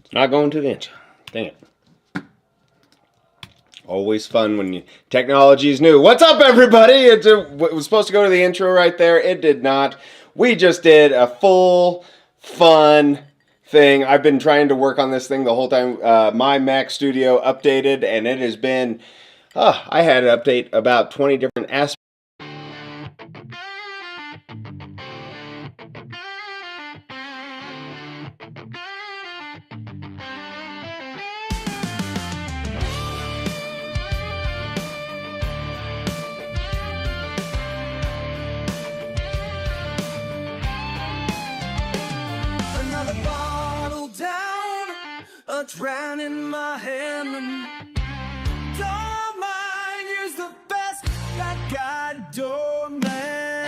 It's not going to the intro. Dang it. Always fun when technology is new. What's up, everybody? It was supposed to go to the intro right there. It did not. We just did a full, fun thing. I've been trying to work on this thing the whole time. My Mac Studio updated, and it has been... I had to update about 20 different aspects. Drown in my hand. Don't mind, use the best that God don't man.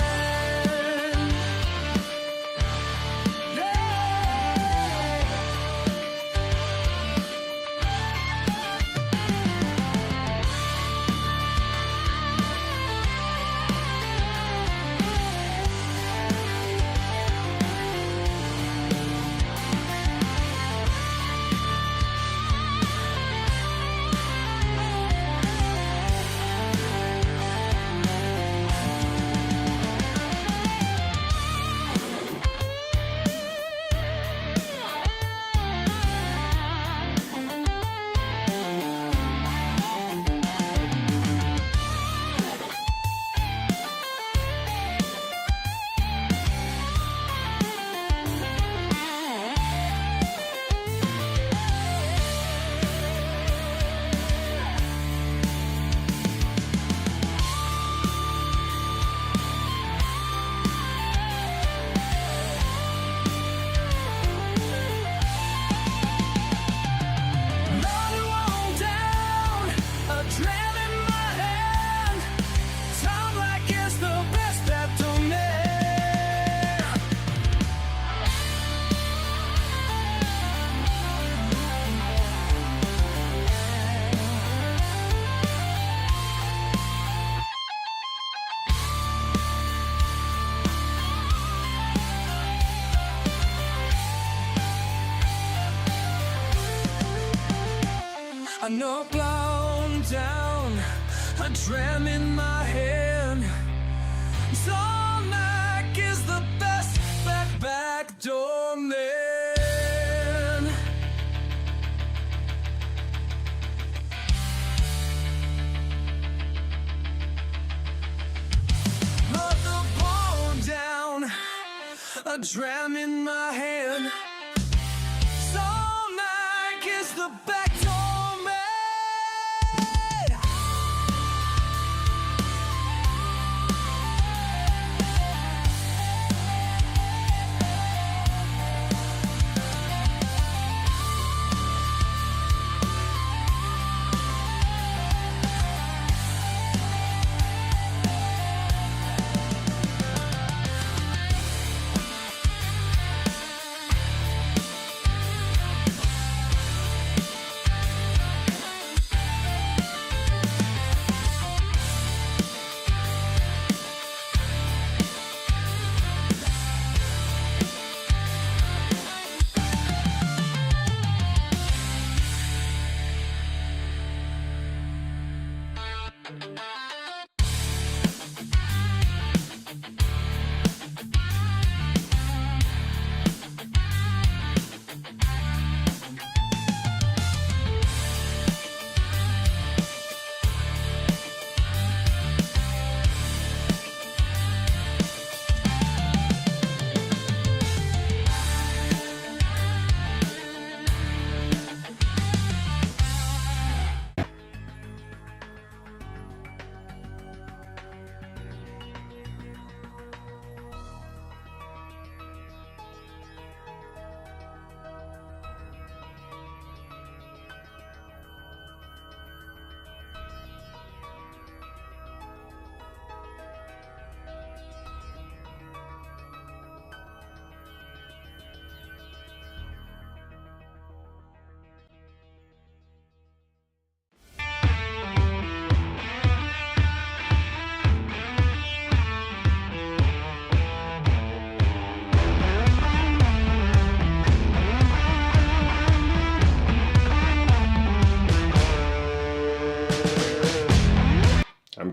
I know blown down, a dram in my hand. Tarmac is the best back door man. Put the blown down, a dram in my hand. Tarmac is the back door.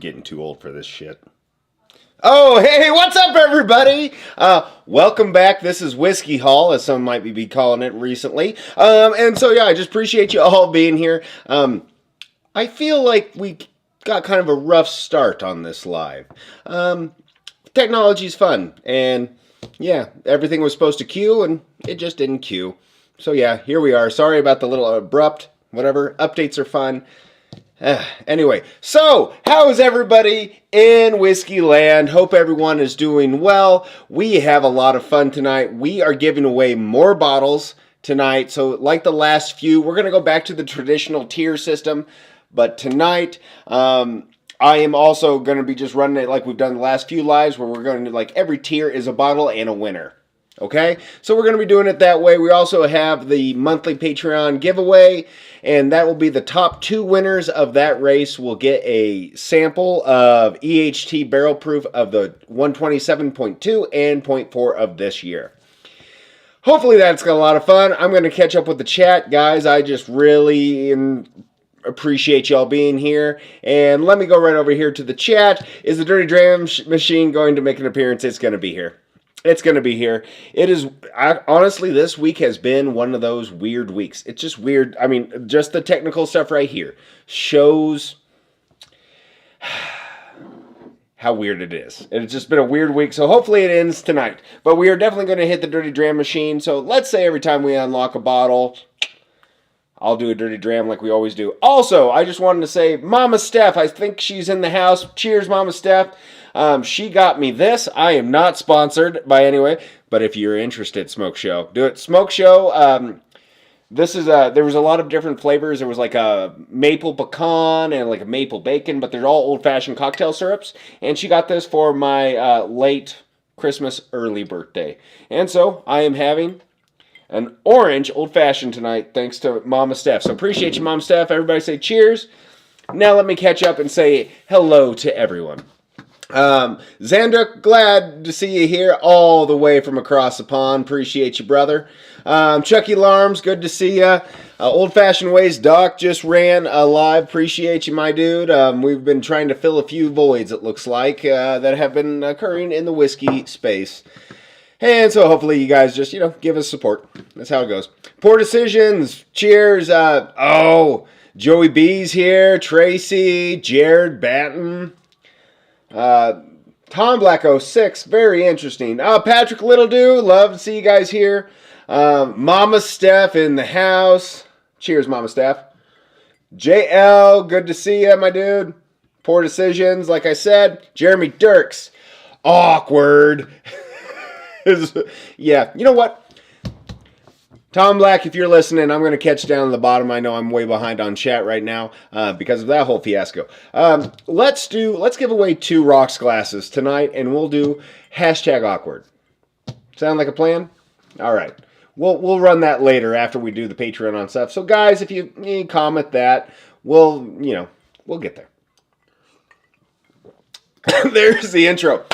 getting too old for this shit. Oh, hey, what's up, everybody? Welcome back. This is Whiskey Haul, as some might be calling it recently. And so, yeah, I just appreciate you all being here. I feel like we got kind of a rough start on this live. Technology's fun, and yeah, everything was supposed to queue, and it just didn't queue. So, yeah, here we are. Sorry about the little abrupt, whatever. Updates are fun. Anyway, so how is everybody in Whiskey Land? Hope everyone is doing well. We have a lot of fun tonight. We are giving away more bottles tonight. So like the last few, we're going to go back to the traditional tier system. But tonight, I am also going to be just running it like we've done the last few lives, where we're going to, like, every tier is a bottle and a winner. Okay, so we're going to be doing it that way. We also have the monthly Patreon giveaway, and that will be the top 2 winners of that race will get a sample of EHT barrel proof of the 127.2 and .4 of this year. Hopefully that's got a lot of fun. I'm going to catch up with the chat, guys. I just really appreciate y'all being here. And let me go right over here to the chat. Is the Dirty Dram Machine going to make an appearance? It's going to be here. It's going to be here. It is, honestly, this week has been one of those weird weeks. It's just weird. I mean, just the technical stuff right here shows how weird it is. It's just been a weird week, so hopefully it ends tonight. But we are definitely going to hit the Dirty Dram Machine. So let's say every time we unlock a bottle, I'll do a Dirty Dram like we always do. Also, I just wanted to say, Mama Steph, I think she's in the house. Cheers, Mama Steph. She got me this. I am not sponsored by anyway, but if you're interested, Smoke Show, do it. Smoke Show. This is there was a lot of different flavors. There was like a maple pecan and like a maple bacon, but they're all old-fashioned cocktail syrups. And she got this for my late Christmas, early birthday. And so I am having an orange old-fashioned tonight, thanks to Mama Steph. So appreciate you, Mama Steph. Everybody say cheers. Now let me catch up and say hello to everyone. Xander, glad to see you here all the way from across the pond. Appreciate you, brother. Chucky Larms, good to see you. Old Fashioned Ways, Doc just ran live. Appreciate you, my dude. We've been trying to fill a few voids, it looks like, that have been occurring in the whiskey space. And so hopefully you guys just, give us support. That's how it goes. Poor Decisions, cheers. Joey B's here. Tracy, Jared Batten. Tom Black 06, very interesting. Patrick Littledew, love to see you guys here. Mama Steph in the house. Cheers, Mama Steph. JL, good to see you, my dude. Poor Decisions, like I said. Jeremy Dirks, awkward. Yeah, you know what? Tom Black, if you're listening, I'm going to catch down to the bottom. I know I'm way behind on chat right now because of that whole fiasco. Let's give away 2 rocks glasses tonight, and we'll do #awkward. Sound like a plan? All right. We'll run that later after we do the Patreon on stuff. So guys, if you comment that, we'll get there. There's the intro.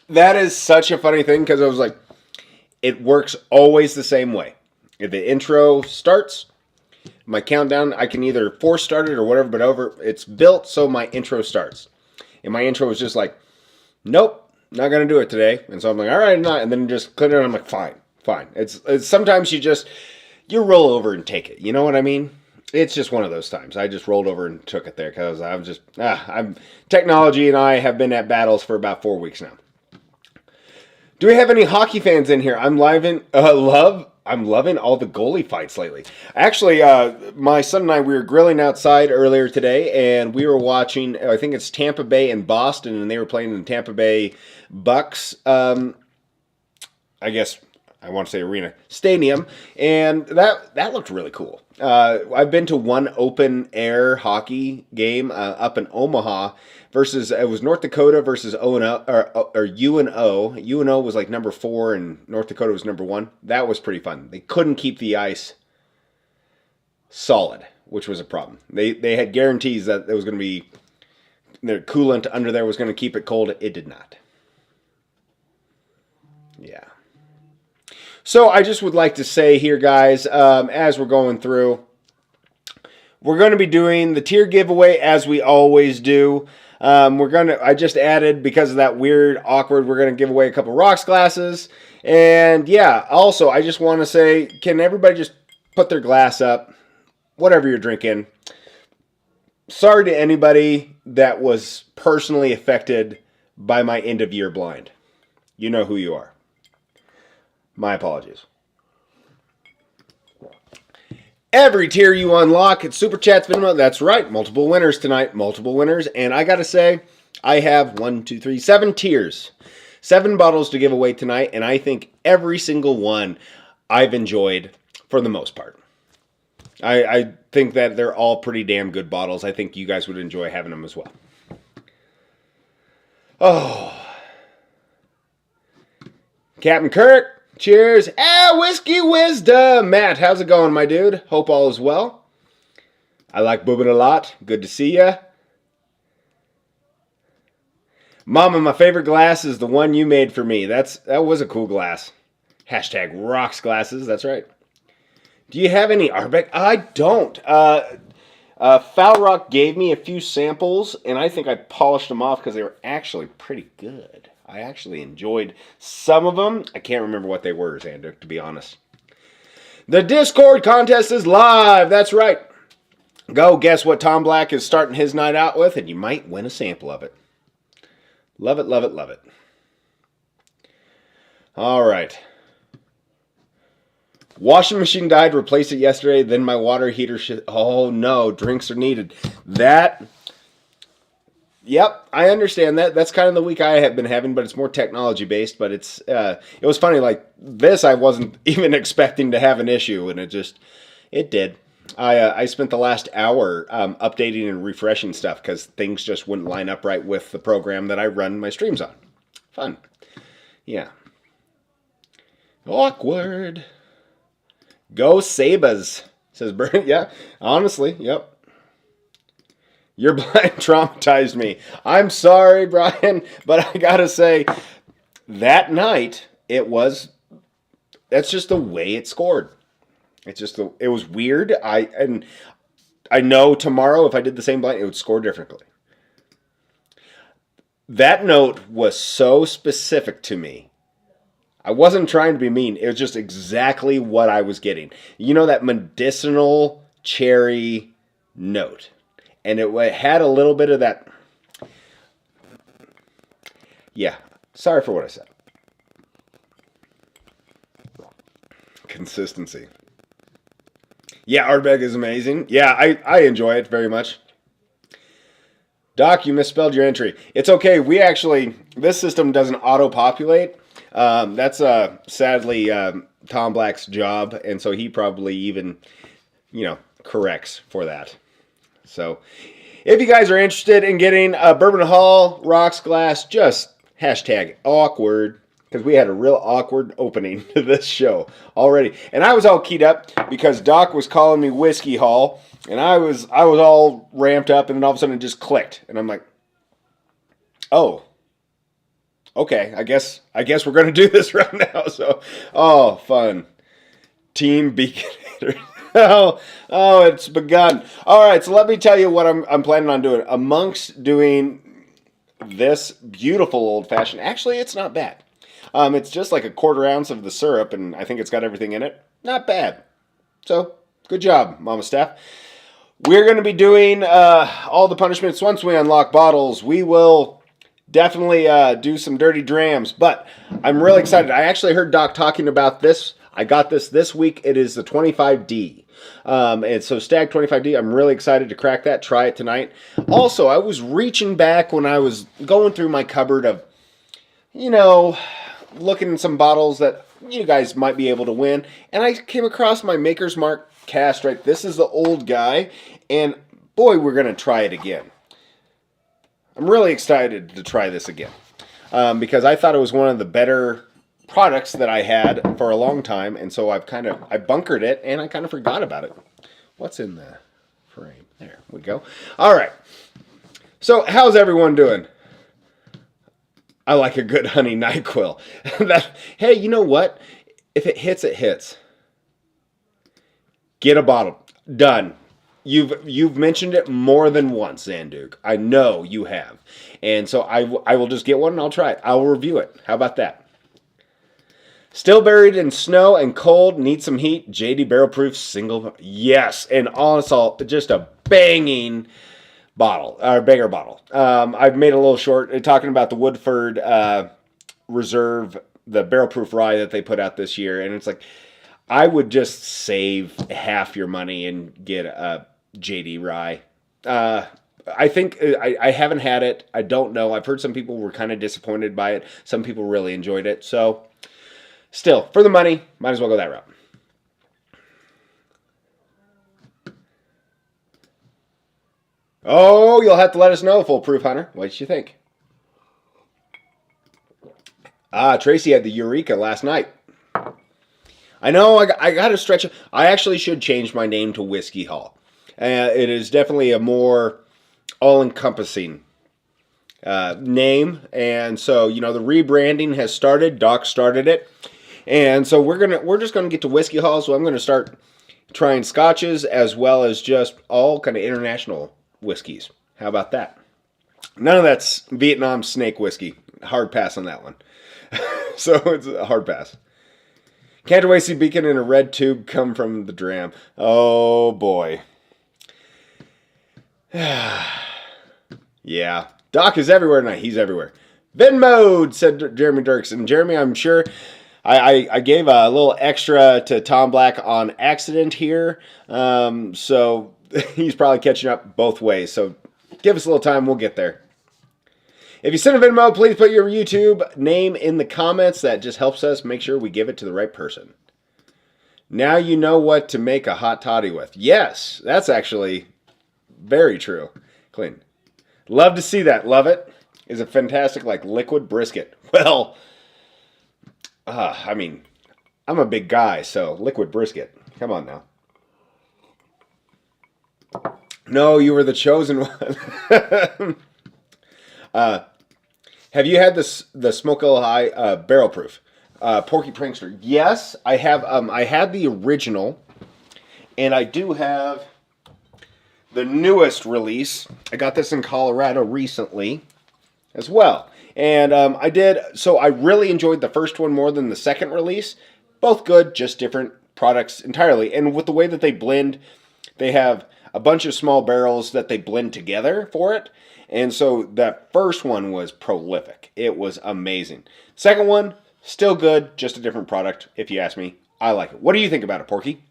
That is such a funny thing because I was like, it works always the same way. If the intro starts, my countdown, I can either force start it or whatever, but it's built so my intro starts. And my intro was just like, nope, not going to do it today. And so I'm like, all right, I'm not. And then just click it and I'm like, fine. It's sometimes you roll over and take it. You know what I mean? It's just one of those times. I just rolled over and took it there because technology and I have been at battles for about 4 weeks now. Do we have any hockey fans in here? I'm loving all the goalie fights lately. Actually, my son and I, we were grilling outside earlier today, and we were watching, I think it's Tampa Bay and Boston, and they were playing in the Tampa Bay Bucks, I guess, I want to say arena, stadium, and that looked really cool. I've been to one open air hockey game up in Omaha, it was North Dakota versus UNO. UNO was like number 4 and North Dakota was number 1. That was pretty fun. They couldn't keep the ice solid, which was a problem. They had guarantees that there was going to be the coolant under there was going to keep it cold. It did not. Yeah. So I just would like to say here, guys, as we're going through, we're going to be doing the tier giveaway as we always do. I just added, because of that weird, awkward, we're going to give away a couple rocks glasses. And yeah, also, I just want to say, can everybody just put their glass up, whatever you're drinking. Sorry to anybody that was personally affected by my end of year blind. You know who you are. My apologies. Every tier you unlock at Super Chats Minimum. That's right. Multiple winners tonight. Multiple winners. And I got to say, I have 7 tiers. 7 bottles to give away tonight. And I think every single one I've enjoyed for the most part. I think that they're all pretty damn good bottles. I think you guys would enjoy having them as well. Oh. Captain Kirk. Cheers. Whiskey Wisdom. Matt, how's it going, my dude? Hope all is well. I like Bourbon a lot. Good to see ya. Mama, my favorite glass is the one you made for me. That was a cool glass. Hashtag rocks glasses. That's right. Do you have any Arbeck? I don't. Foul Rock gave me a few samples, and I think I polished them off because they were actually pretty good. I actually enjoyed some of them. I can't remember what they were, Xander, to be honest. The Discord contest is live. That's right. Go guess what Tom Black is starting his night out with, and you might win a sample of it. Love it, love it, love it. All right. Washing machine died. Replaced it yesterday. Then my water heater oh, no. Drinks are needed. Yep, I understand that. That's kind of the week I have been having, but it's more technology based. But it was funny. Like this, I wasn't even expecting to have an issue, and it did. I spent the last hour updating and refreshing stuff because things just wouldn't line up right with the program that I run my streams on. Fun, yeah. Awkward. Go Sabas, says Bert. Yeah, honestly, yep. Your blind traumatized me. I'm sorry, Brian, but I gotta say, that night, that's just the way it scored. It was weird. I know tomorrow, if I did the same blind, it would score differently. That note was so specific to me. I wasn't trying to be mean. It was just exactly what I was getting. You know, that medicinal cherry note. And it had a little bit of that. Yeah. Sorry for what I said. Consistency. Yeah, Ardbeg is amazing. Yeah, I enjoy it very much. Doc, you misspelled your entry. It's okay. This system doesn't auto-populate. That's sadly Tom Black's job, and so he probably even, corrects for that. So, if you guys are interested in getting a Bourbon Haul rocks glass, just hashtag awkward, because we had a real awkward opening to this show already. And I was all keyed up because Doc was calling me Whiskey Hall, and I was all ramped up, and then all of a sudden it just clicked, and I'm like, oh, okay, I guess we're gonna do this right now. So, oh, fun, Team Beaconator. Oh, it's begun. All right, so let me tell you what I'm planning on doing. Amongst doing this beautiful old fashioned, actually, it's not bad. It's just like a 1/4 ounce of the syrup, and I think it's got everything in it. Not bad. So, good job, Mama Steph. We're going to be doing all the punishments once we unlock bottles. We will definitely do some dirty drams, but I'm really excited. I actually heard Doc talking about this. I got this week. It is the 25D. And so Stag 25D, I'm really excited to crack that, try it tonight. Also, I was reaching back when I was going through my cupboard of, looking at some bottles that you guys might be able to win. And I came across my Maker's Mark cast, right? This is the old guy. And boy, we're going to try it again. I'm really excited to try this again. Because I thought it was one of the better products that I had for a long time, and so I bunkered it, and I kind of forgot about it. What's in the frame? There we go. All right. So, how's everyone doing? I like a good honey NyQuil. Hey, you know what? If it hits, it hits. Get a bottle. Done. You've mentioned it more than once, Zanduke. I know you have. And so I will just get one and I'll try it. I'll review it. How about that? Still buried in snow and cold, need some heat. JD Barrel Proof single. Yes, and also just a banging bottle, or banger bottle. I've made a little short talking about the Woodford Reserve, the barrel proof rye that they put out this year, and it's like I would just save half your money and get a JD rye. I think I haven't had it. I don't know. I've heard some people were kind of disappointed by it. Some people really enjoyed it. So, still, for the money, might as well go that route. Oh, you'll have to let us know, Foolproof Hunter. What did you think? Tracy had the Eureka last night. I know I got to stretch it. I actually should change my name to Whiskey Hall. It is definitely a more all-encompassing name. And so, the rebranding has started. Doc started it. And so we're just gonna get to Whiskey Hall. So I'm gonna start trying scotches as well as just all kind of international whiskeys. How about that? None of that's Vietnam snake whiskey. Hard pass on that one. So it's a hard pass. Can't wait to see Beacon in a red tube come from the dram. Oh boy. Yeah. Doc is everywhere tonight. He's everywhere. Vin mode, said Jeremy Dirks. And Jeremy, I'm sure I gave a little extra to Tom Black on accident here. So he's probably catching up both ways. So give us a little time. We'll get there. If you send a Venmo, please put your YouTube name in the comments. That just helps us make sure we give it to the right person. Now you know what to make a hot toddy with. Yes, that's actually very true. Clean. Love to see that. Love it. Is a fantastic, liquid brisket. Well, I'm a big guy, so liquid brisket. Come on now. No, you were the chosen one. Have you had the Smokeable High barrel proof Porky Prankster? Yes, I have. I had the original, and I do have the newest release. I got this in Colorado recently, as well. And I did. So I really enjoyed the first one more than the second release. Both good, just different products entirely. And with the way that they blend, they have a bunch of small barrels that they blend together for it. And so that first one was prolific. It was amazing. Second one, still good, just a different product, if you ask me. I like it. What do you think about it, Porky?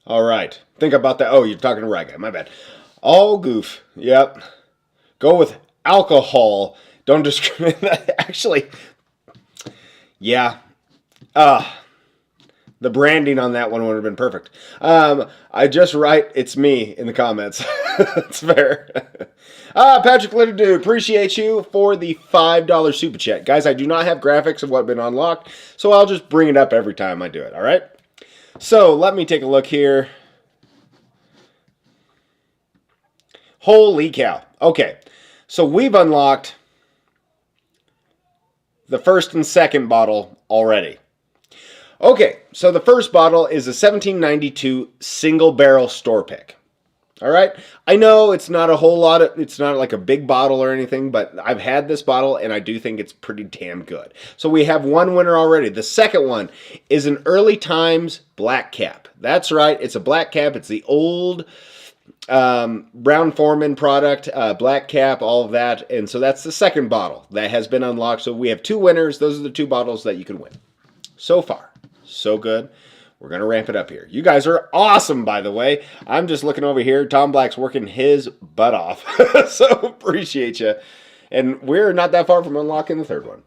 All right. Think about that. Oh, you're talking to Rye Guy. My bad. All goof. Yep. Go with alcohol. Don't discriminate. Actually, yeah. The branding on that one would have been perfect. I just write, it's me in the comments. That's fair. Patrick Litterdew, appreciate you for the $5 super chat. Guys, I do not have graphics of what's been unlocked, so I'll just bring it up every time I do it, all right? So, let me take a look here. Holy cow. Okay, so we've unlocked the first and second bottle already. Okay, so the first bottle is a 1792 single barrel store pick. All right, I know it's not a whole lot of, it's not like a big bottle or anything, but I've had this bottle and I do think it's pretty damn good. So we have one winner already. The second one is an Early Times Black Cap. That's right, it's a Black Cap. It's the old Brown-Forman product, Black Cap, all of that. And so that's the second bottle that has been unlocked. So we have two winners. Those are the two bottles that you can win. So far, so good. We're going to ramp it up here. You guys are awesome, by the way. I'm just looking over here. Tom Black's working his butt off. So appreciate you. And we're not that far from unlocking the third one.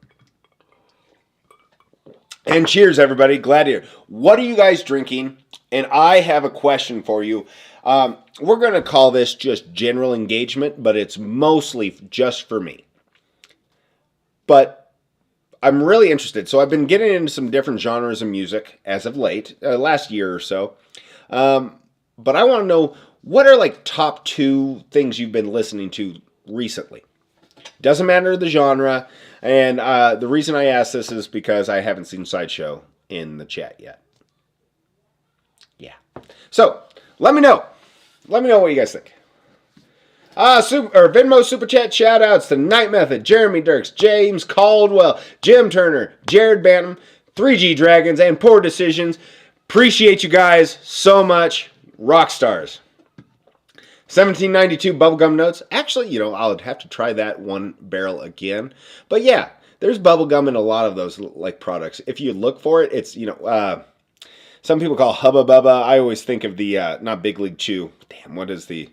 And cheers, everybody. Glad to hear. What are you guys drinking? And I have a question for you. We're going to call this just general engagement, but it's mostly just for me. But I'm really interested. So I've been getting into some different genres of music as of late, last year or so. But I want to know, what are like top two things you've been listening to recently? Doesn't matter the genre. And the reason I ask this is because I haven't seen Sideshow in the chat yet. Yeah. So, let me know. Let me know what you guys think. Venmo Super Chat shout-outs to Night Method, Jeremy Dirks, James Caldwell, Jim Turner, Jared Bantam, 3G Dragons, and Poor Decisions. Appreciate you guys so much. Rock stars. 1792 bubblegum notes. Actually, I'll have to try that one barrel again. But yeah, there's bubblegum in a lot of those like products. If you look for it, it's, some people call Hubba Bubba. I always think of the, not Big League Chew. Damn, what is the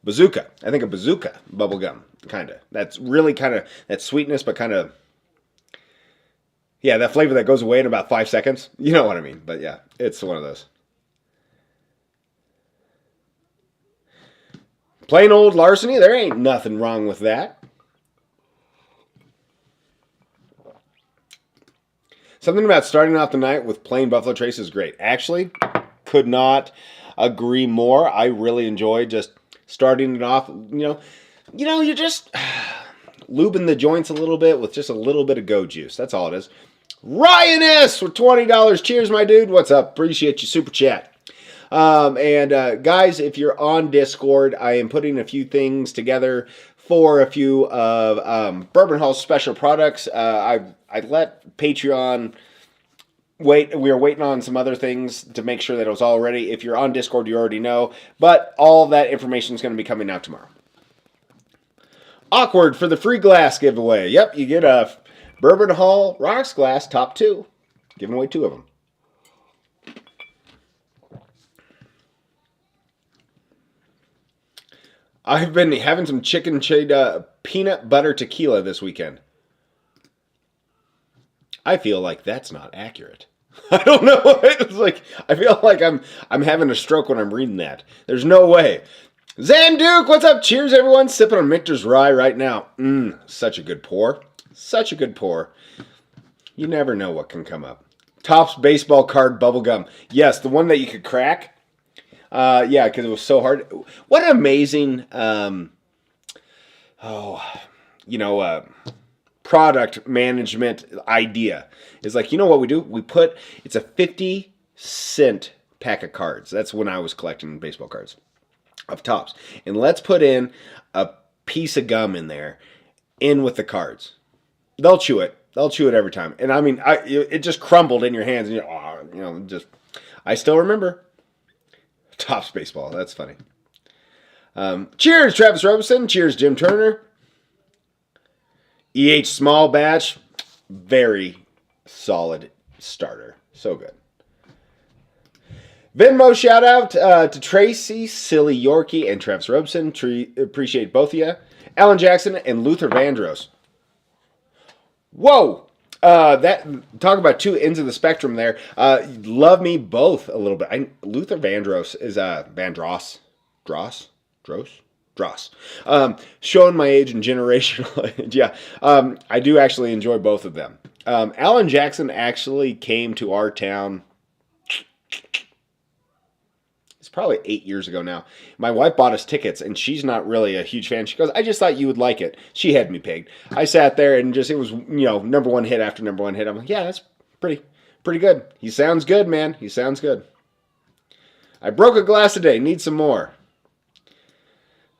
Bazooka? I think of Bazooka bubblegum, kind of. That's really kind of, that sweetness, but kind of, yeah, that flavor that goes away in about 5 seconds. You know what I mean. But yeah, it's one of those. Plain old larceny, there ain't nothing wrong with that. Something about starting off the night with plain Buffalo Trace is great. Actually, could not agree more. I really enjoy just starting it off. You're just lubing the joints a little bit with just a little bit of go juice. That's all it is. Ryan S. with $20. Cheers, my dude. What's up? Appreciate you. Super chat. Guys, if you're on Discord, I am putting a few things together for a few of Bourbon Haul special products. I let Patreon wait. We are waiting on some other things to make sure that it was all ready. If you're on Discord, you already know. But all that information is going to be coming out tomorrow. Awkward for the free glass giveaway. Yep, you get a Bourbon Haul Rocks glass, top 2. Giving away 2 of them. I've been having some chicken cheddar peanut butter tequila this weekend. I feel like that's not accurate. I don't know. It's like I feel like I'm having a stroke when I'm reading that. There's no way. Zanduke, what's up? Cheers, everyone. Sipping on Michter's Rye right now. Such a good pour. Such a good pour. You never know what can come up. Topps baseball card bubblegum. Yes, the one that you could crack. Yeah, because it was so hard. What an amazing, product management idea. Is like, you know what we do? It's a 50-cent pack of cards. That's when I was collecting baseball cards of Topps. And let's put in a piece of gum in there, in with the cards. They'll chew it. They'll chew it every time. And I mean, it just crumbled in your hands. And I still remember. Topps baseball. That's funny. Cheers, Travis Robinson. Cheers, Jim Turner. EH Small Batch. Very solid starter. So good. Venmo shout out to Tracy, Silly Yorkie, and Travis Robinson. Appreciate both of you. Alan Jackson and Luther Vandross. Whoa! Talk about 2 ends of the spectrum there. Love me both a little bit. Luther Vandross is Dross. Showing my age and generational age. Yeah. I do actually enjoy both of them. Alan Jackson actually came to our town. It's probably 8 years ago now. My wife bought us tickets, and she's not really a huge fan. She goes, I just thought you would like it. She had me pegged. I sat there, and it was, number one hit after number one hit. I'm like, yeah, that's pretty good. He sounds good, man. He sounds good. I broke a glass today. Need some more.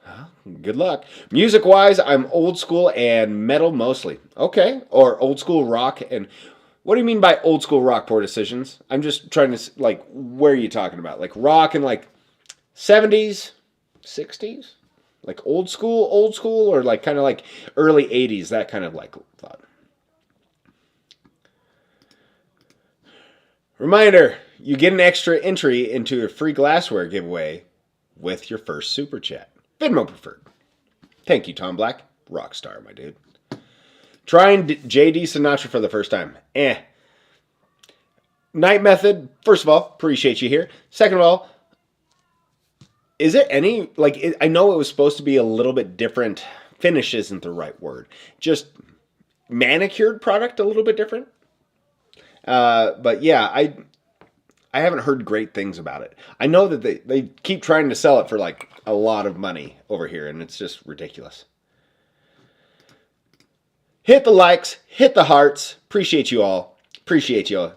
Well, good luck. Music-wise, I'm old school and metal mostly. Okay. Or old school rock and... What do you mean by old school rock, Poor Decisions? I'm just trying to, where are you talking about? Like rock in 70s, 60s? Like old school, or kind of early 80s, that kind of thought. Reminder, you get an extra entry into a free glassware giveaway with your first super chat. Venmo preferred. Thank you, Tom Black. Rockstar, my dude. Trying JD Sinatra for the first time. Night Method, first of all, appreciate you here. Second of all, is there any, I know it was supposed to be a little bit different. Finish isn't the right word. Just manicured product a little bit different. But yeah, I haven't heard great things about it. I know that they keep trying to sell it for a lot of money over here, and it's just ridiculous. Hit the likes, hit the hearts. Appreciate you all. Appreciate you all.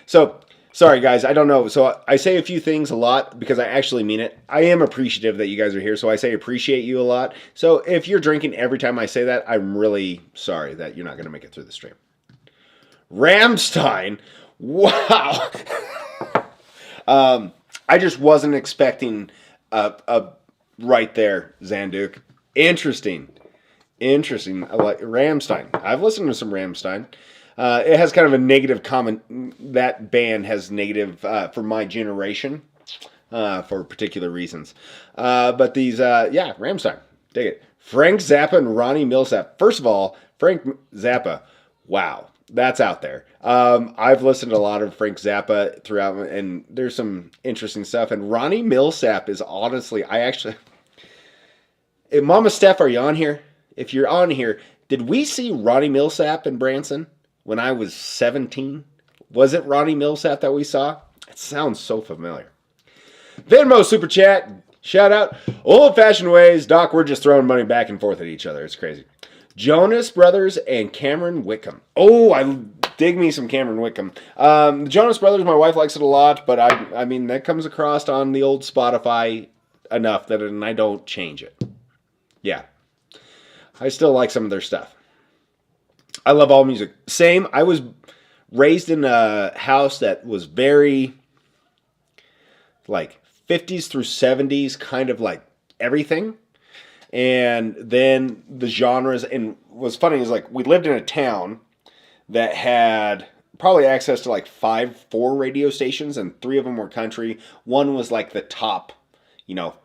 So, sorry guys, I don't know. So I say a few things a lot because I actually mean it. I am appreciative that you guys are here, so I say appreciate you a lot. So if you're drinking every time I say that, I'm really sorry that you're not going to make it through the stream. Ramstein. Wow. I just wasn't expecting right there, Zanduk. Interesting. I like Ramstein. I've listened to some Ramstein. It has kind of a negative comment. That band has negative for my generation for particular reasons. But these, Ramstein. Dig it. Frank Zappa and Ronnie Milsap. First of all, Frank Zappa. Wow. That's out there. I've listened to a lot of Frank Zappa throughout, and there's some interesting stuff. And Ronnie Milsap is honestly, Mama Steph, are you on here? If you're on here, did we see Ronnie Milsap in Branson when I was 17? Was it Ronnie Milsap that we saw? It sounds so familiar. Venmo Super Chat. Shout out. Old fashioned ways. Doc, we're just throwing money back and forth at each other. It's crazy. Jonas Brothers and Cameron Wickham. Oh, I dig me some Cameron Wickham. The Jonas Brothers, my wife likes it a lot, but I mean, that comes across on the old Spotify enough that I don't change it. Yeah. I still like some of their stuff. I love all music. Same. I was raised in a house that was very like 50s through 70s, kind of like everything. And then the genres, and what's funny is like we lived in a town that had probably access to like 4 radio stations, and 3 of them were country. One was like the top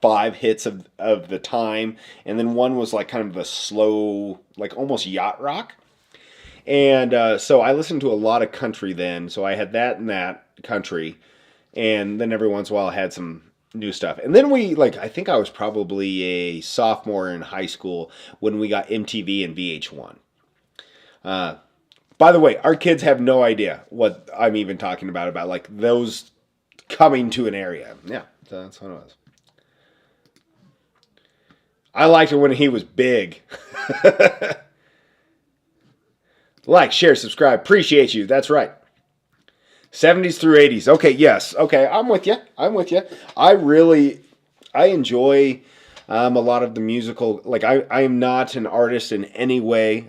5 hits of the time. And then one was like kind of a slow, like almost yacht rock. And so I listened to a lot of country then. So I had that and that country. And then every once in a while I had some new stuff. And then I think I was probably a sophomore in high school when we got MTV and VH1. By the way, our kids have no idea what I'm even talking about like those coming to an area. Yeah, so that's what it was. I liked it when he was big. Like, share, subscribe. Appreciate you. That's right. 70s through 80s. Okay, yes. Okay, I'm with you. I enjoy a lot of the musical. Like, I am not an artist in any way.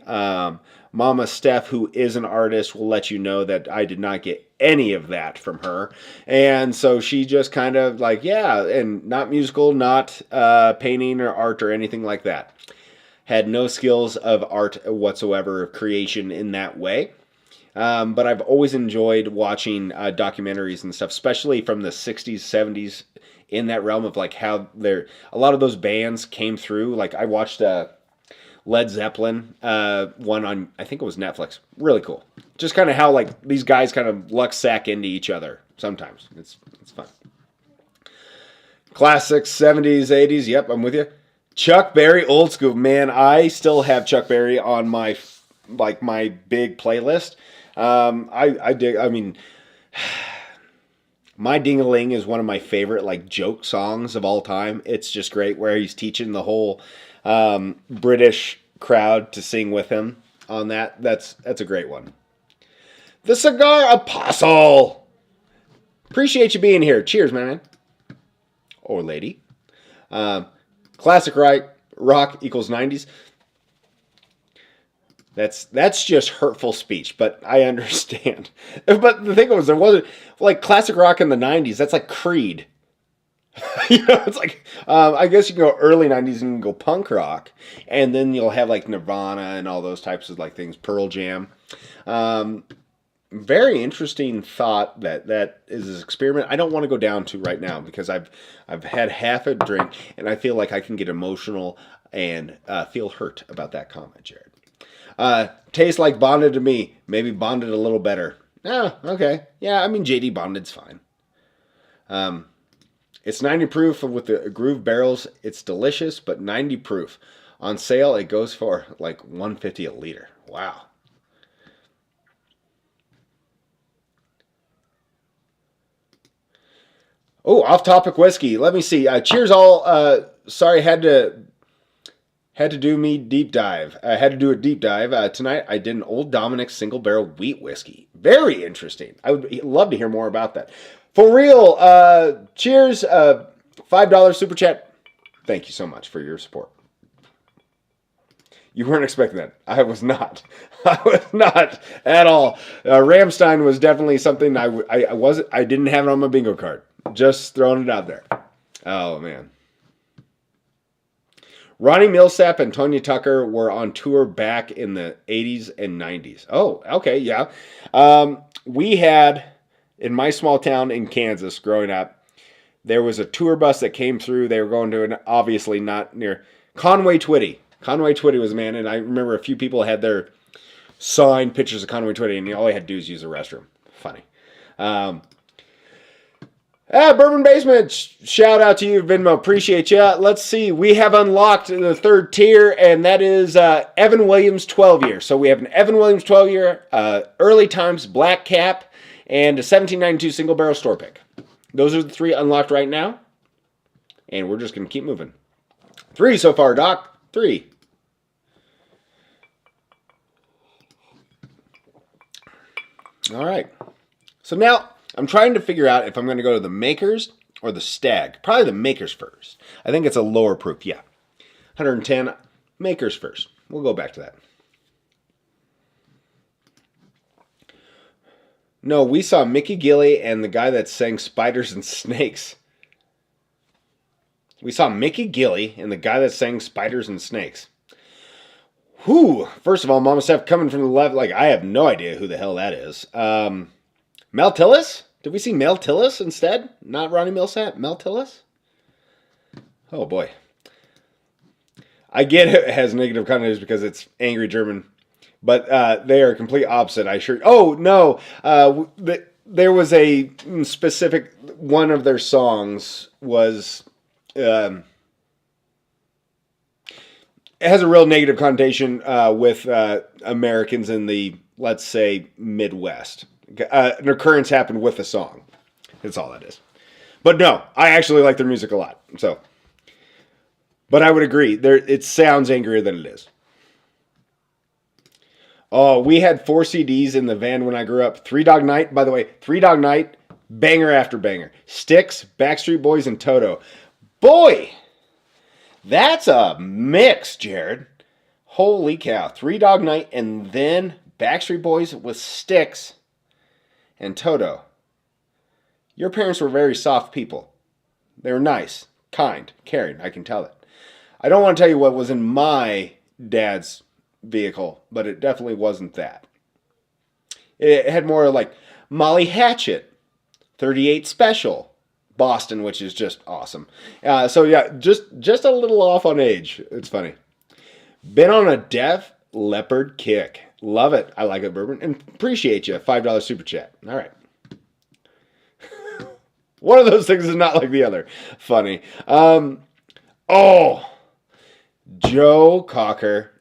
Mama Steph, who is an artist, will let you know that I did not get any of that from her. And so she just kind of like, yeah, and not musical, not painting or art or anything like that. Had no skills of art whatsoever, of creation in that way. But I've always enjoyed watching documentaries and stuff, especially from the 60s, 70s, in that realm of like how a lot of those bands came through. Like I watched Led Zeppelin one on, I think it was Netflix. Really cool. Just kind of how like these guys kind of luck sack into each other sometimes. It's fun. Classics, 70s, 80s. Yep, I'm with you. Chuck Berry, old school. Man, I still have Chuck Berry on my big playlist. I dig. I mean, My Ding-a-Ling is one of my favorite like joke songs of all time. It's just great where he's teaching the whole British crowd to sing with him on that. That's a great one. The Cigar Apostle. Appreciate you being here. Cheers, man. Or lady. Classic rock equals 90s. That's just hurtful speech, but I understand. But the thing was, there wasn't like classic rock in the 90s. That's like Creed. It's like I guess you can go early 90s and you can go punk rock, and then you'll have like Nirvana and all those types of like things. Pearl Jam. Very interesting thought that is an experiment I don't want to go down to right now because I've had half a drink and I feel like I can get emotional and feel hurt about that comment, Jared. Tastes like bonded to me. Maybe bonded a little better. Oh, okay. Yeah, I mean, JD bonded's fine. It's 90 proof with the groove barrels. It's delicious, but 90 proof. On sale, it goes for like $1.50 a liter. Wow. Oh, off-topic whiskey. Let me see. Cheers all. Sorry, had Had to do me deep dive. I had to do a deep dive. Tonight I did an Old Dominick single barrel wheat whiskey. Very interesting. I would love to hear more about that. For real, cheers. $5 super chat. Thank you so much for your support. You weren't expecting that. I was not. I was not at all. Ramstein was definitely something I didn't have it on my bingo card. Just throwing it out there. Oh, man. Ronnie Millsap and Tonya Tucker were on tour back in the 80s and 90s. Oh, okay, yeah. We had, in my small town in Kansas growing up, there was a tour bus that came through. They were going to obviously not near Conway Twitty. Conway Twitty was a man, and I remember a few people had their signed pictures of Conway Twitty, and all they had to do was use the restroom. Funny. Bourbon Basement, shout out to you, Venmo. Appreciate you. Let's see. We have unlocked the third tier, and that is Evan Williams 12 year. So we have an Evan Williams 12 year, early times black cap, and a 1792 single barrel store pick. Those are the 3 unlocked right now, and we're just going to keep moving. 3 so far, Doc. 3. All right. So now I'm trying to figure out if I'm going to go to the Makers or the Stag. Probably the Makers first. I think it's a lower proof. Yeah. 110. Makers first. We'll go back to that. No, we saw Mickey Gilley and the guy that sang Spiders and Snakes. We saw Mickey Gilley and the guy that sang Spiders and Snakes. Whew. First of all, Mama Steph coming from the left. Like, I have no idea who the hell that is. Mel Tillis? Did we see Mel Tillis instead? Not Ronnie Millsap? Mel Tillis? Oh, boy. I get it has negative connotations because it's angry German. But they are complete opposite. Oh, no. There was a specific... One of their songs was... it has a real negative connotation with Americans in the, let's say, Midwest. An occurrence happened with the song. That's all that is. But no, I actually like their music a lot. So, but I would agree. It sounds angrier than it is. Oh, we had 4 CDs in the van when I grew up. 3 Dog Night, by the way. 3 Dog Night, banger after banger. Styx, Backstreet Boys, and Toto. Boy, that's a mix, Jared. Holy cow. 3 Dog Night and then Backstreet Boys with Styx and Toto. Your parents were very soft people. They were nice, kind, caring. I can tell it. I don't want to tell you what was in my dad's vehicle, but it definitely wasn't that. It had more like Molly Hatchet, 38 Special, Boston, which is just awesome. So yeah, just a little off on age. It's funny. Been on a Def Leppard kick. Love it. I like it, Bourbon. And appreciate you. $5 super chat. All right. One of those things is not like the other. Funny. Joe Cocker.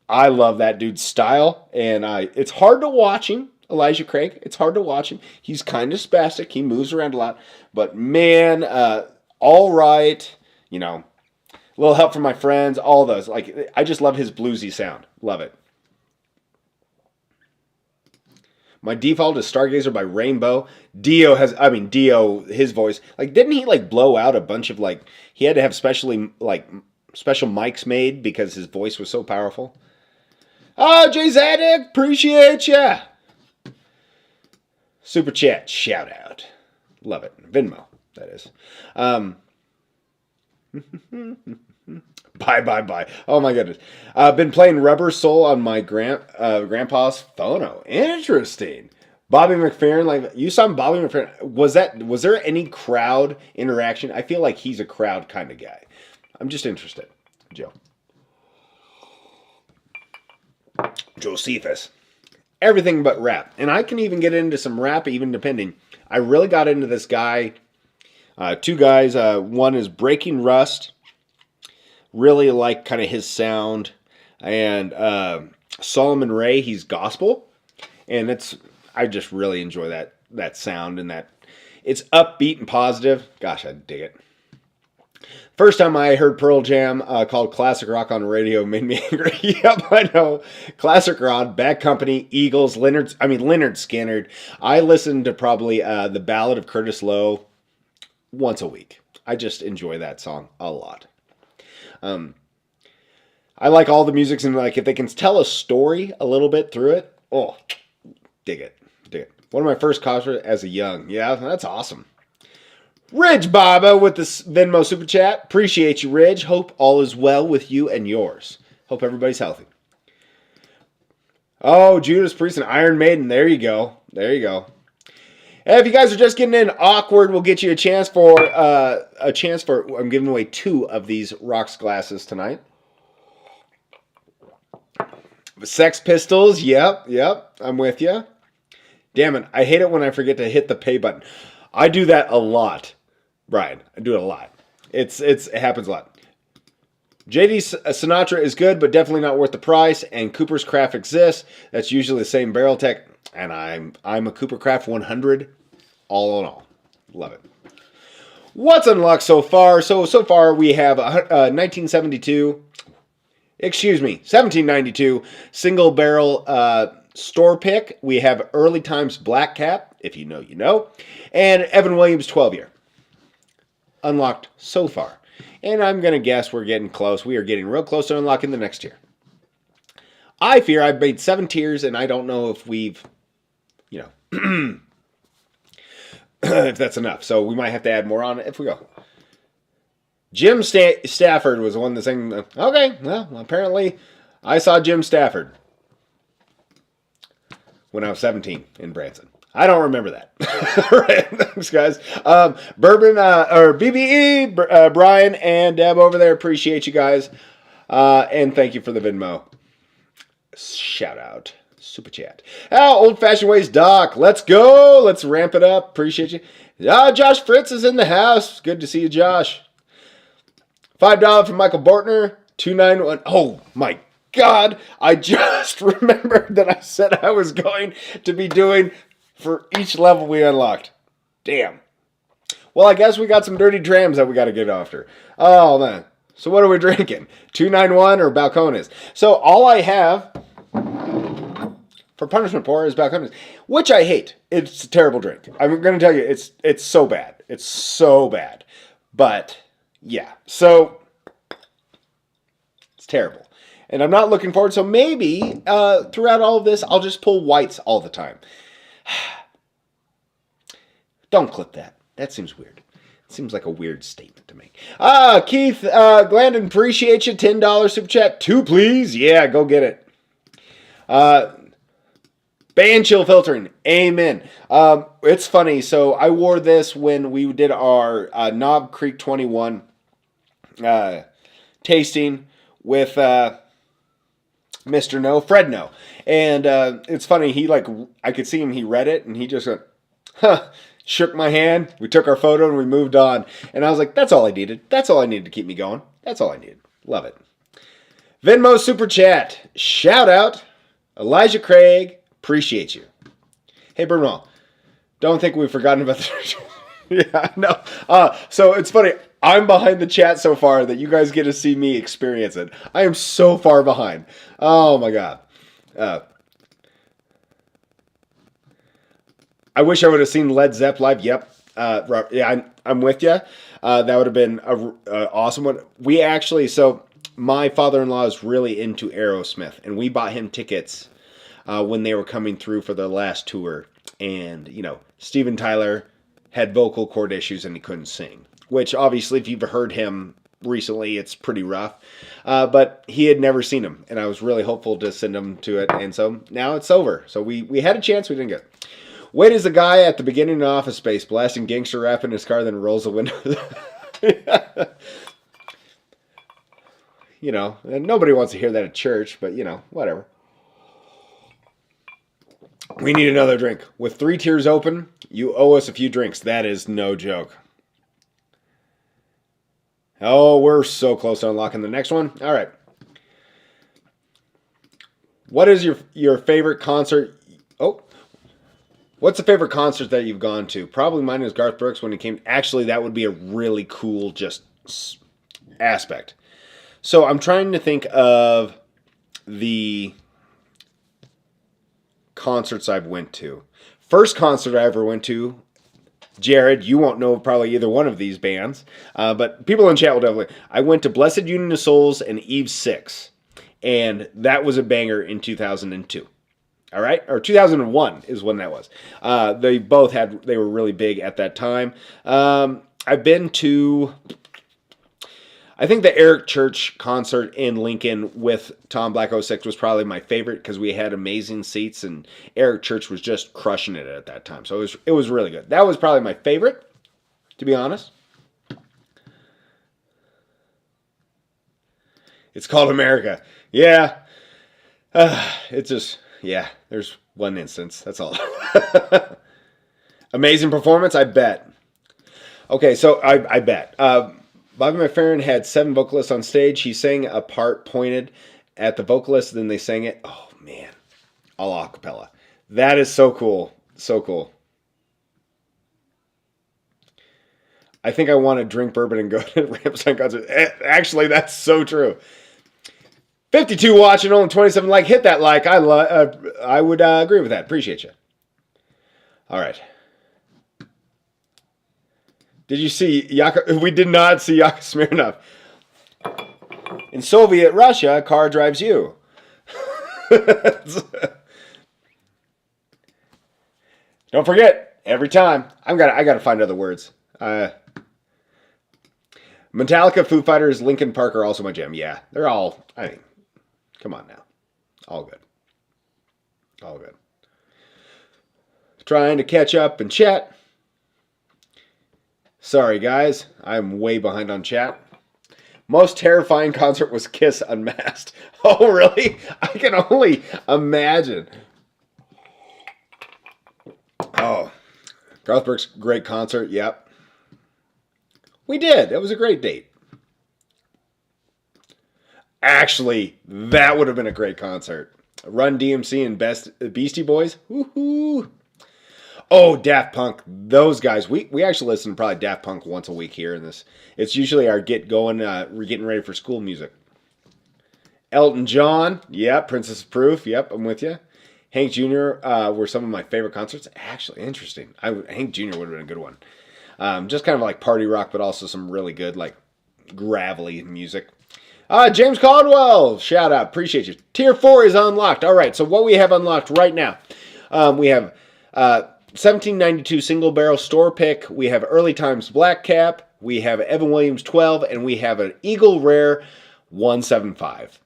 I love that dude's style. And it's hard to watch him. Elijah Craig. It's hard to watch him. He's kind of spastic. He moves around a lot. But man, all right. You know, a little help from my friends. All those. Like, I just love his bluesy sound. Love it. My default is Stargazer by Rainbow. Dio, his voice. Like, didn't he, like, blow out a bunch of, like, he had to have special mics made because his voice was so powerful? Oh, Jay Zadig, appreciate ya. Super chat, shout out. Love it. Venmo, that is. Bye. Oh my goodness. I've been playing Rubber Soul on my grandpa's phono. Interesting. Bobby McFerrin, like you saw Bobby McFerrin. Was there any crowd interaction? I feel like he's a crowd kind of guy. I'm just interested. Josephus. Everything but rap. And I can even get into some rap even depending. I really got into this guy. 2 guys. One is Breaking Rust. Really like kind of his sound. And Solomon Ray, he's gospel. And I just really enjoy that sound and that it's upbeat and positive. Gosh, I dig it. First time I heard Pearl Jam called classic rock on the radio made me angry. Yep, I know. Classic rock, Bad Company, Eagles, Leonard Skinner. I listened to probably the Ballad of Curtis Lowe once a week. I just enjoy that song a lot. I like all the music, and like if they can tell a story a little bit through it, oh, dig it. One of my first concerts as a young. Yeah, that's awesome. Ridge Baba with the Venmo Super Chat. Appreciate you, Ridge. Hope all is well with you and yours. Hope everybody's healthy. Oh, Judas Priest and Iron Maiden. There you go. And if you guys are just getting in, Awkward will get you a chance for, I'm giving away 2 of these rocks glasses tonight. Sex Pistols. Yep. I'm with you. Damn it. I hate it when I forget to hit the pay button. I do that a lot. Brian, I do it a lot. It happens a lot. JD Sinatra is good, but definitely not worth the price. And Cooper's Craft exists. That's usually the same barrel tech. And I'm a Cooper Craft 100, all in all. Love it. What's unlocked so far? So far we have 1792 single barrel store pick. We have Early Times Black Cap, if you know, you know. And Evan Williams 12-year. Unlocked so far. And I'm going to guess we're getting close. We are getting real close to unlocking the next tier. I fear I've made 7 tiers, and I don't know if we've, if that's enough. So we might have to add more on it if we go. Jim Stafford was the one that's saying, okay, well, apparently I saw Jim Stafford when I was 17 in Branson. I don't remember that. Right, thanks, guys. Bourbon, or BBE, Brian and Deb over there, appreciate you guys. And thank you for the Venmo. Shout out. Super chat. Old Fashioned Ways Doc. Let's go. Let's ramp it up. Appreciate you. Josh Fritz is in the house. Good to see you, Josh. $5 from Michael Bortner. 291. Oh, my God. I just remembered that I said I was going to be doing for each level we unlocked. Damn. Well, I guess we got some dirty drams that we got to get after. Oh, man. So what are we drinking? 291 or Balcones? So all I have for punishment pour is Balcones, which I hate. It's a terrible drink. I'm going to tell you, it's so bad. It's so bad. But, yeah. So, it's terrible. And I'm not looking forward. So maybe throughout all of this, I'll just pull whites all the time. Don't clip that. That seems weird. It seems like a weird statement to make. Keith Glandon, appreciate you. $10 super chat. 2, please. Yeah, go get it. Ban chill filtering. Amen. It's funny. So I wore this when we did our Knob Creek 21 tasting with Mr. No, Fred No. And it's funny, I could see him, he read it, and he just went, shook my hand, we took our photo, and we moved on. And I was like, that's all I needed. That's all I needed to keep me going. That's all I needed. Love it. Venmo Super Chat. Shout out. Elijah Craig. Appreciate you. Hey, Bourbon Haul. Don't think we've forgotten about the... Yeah, no. So it's funny. I'm behind the chat so far that you guys get to see me experience it. I am so far behind. Oh, my God. I wish I would have seen Led Zepp live. Yep. Yeah, I'm with you. That would have been a awesome one. We actually, so my father-in-law is really into Aerosmith, and we bought him tickets when they were coming through for their last tour. And, Steven Tyler had vocal cord issues and he couldn't sing. Which, obviously, if you've heard him recently, it's pretty rough. But he had never seen him, and I was really hopeful to send him to it. And so now it's over. So we had a chance, we didn't get it. Wait is the guy at the beginning of Office Space blasting gangster rap in his car, then rolls the windows. And nobody wants to hear that at church, but, whatever. We need another drink. With 3 tiers open, you owe us a few drinks. That is no joke. Oh, we're so close to unlocking the next one. All right. What is your favorite concert? Oh. What's the favorite concert that you've gone to? Probably mine is Garth Brooks when he came. Actually, that would be a really cool just aspect. So I'm trying to think of the concerts I've went to. First concert I ever went to, Jared, you won't know probably either one of these bands, but people in chat will definitely. I went to Blessed Union of Souls and Eve 6, and that was a banger in 2002. All right, or 2001 is when that was. They were really big at that time. I've been to, I think the Eric Church concert in Lincoln with Tom Black 06 was probably my favorite because we had amazing seats and Eric Church was just crushing it at that time. So it was really good. That was probably my favorite, to be honest. It's called America. Yeah. It's just, yeah, there's one instance. That's all. Amazing performance, I bet. Okay, so I bet. Bobby McFerrin had 7 vocalists on stage. He sang a part pointed at the vocalist, then they sang it. Oh, man. All a cappella. That is so cool. So cool. I think I want to drink bourbon and go to Rammstein concert. Actually, that's so true. 52 watching, only 27 like. Hit that like. I would agree with that. Appreciate you. All right. Did you see we did not see Yaka Smirnov. In Soviet Russia, a car drives you. Don't forget, every time. I gotta find other words. Metallica, Foo Fighters, Linkin Park are also my jam. Yeah, they're all, I mean, come on now. All good. All good. Trying to catch up and chat. Sorry, guys. I'm way behind on chat. Most terrifying concert was Kiss Unmasked. Oh, really? I can only imagine. Oh, Garth Brooks, great concert. Yep. We did. It was a great date. Actually, that would have been a great concert. Run DMC and Beastie Boys. Woohoo! Oh, Daft Punk. Those guys. We actually listen to probably Daft Punk once a week here in this. It's usually our get going. We're getting ready for school music. Elton John. Yep. Princess of Proof. Yep. I'm with you. Hank Jr. Were some of my favorite concerts. Actually, interesting. Hank Jr. would have been a good one. Just kind of like party rock, but also some really good, like, gravelly music. James Caldwell, shout out. Appreciate you. Tier 4 is unlocked. All right, so what we have unlocked right now, we have 1792 single barrel store pick. We have Early Times Black Cap. We have Evan Williams 12, and we have an Eagle Rare 175.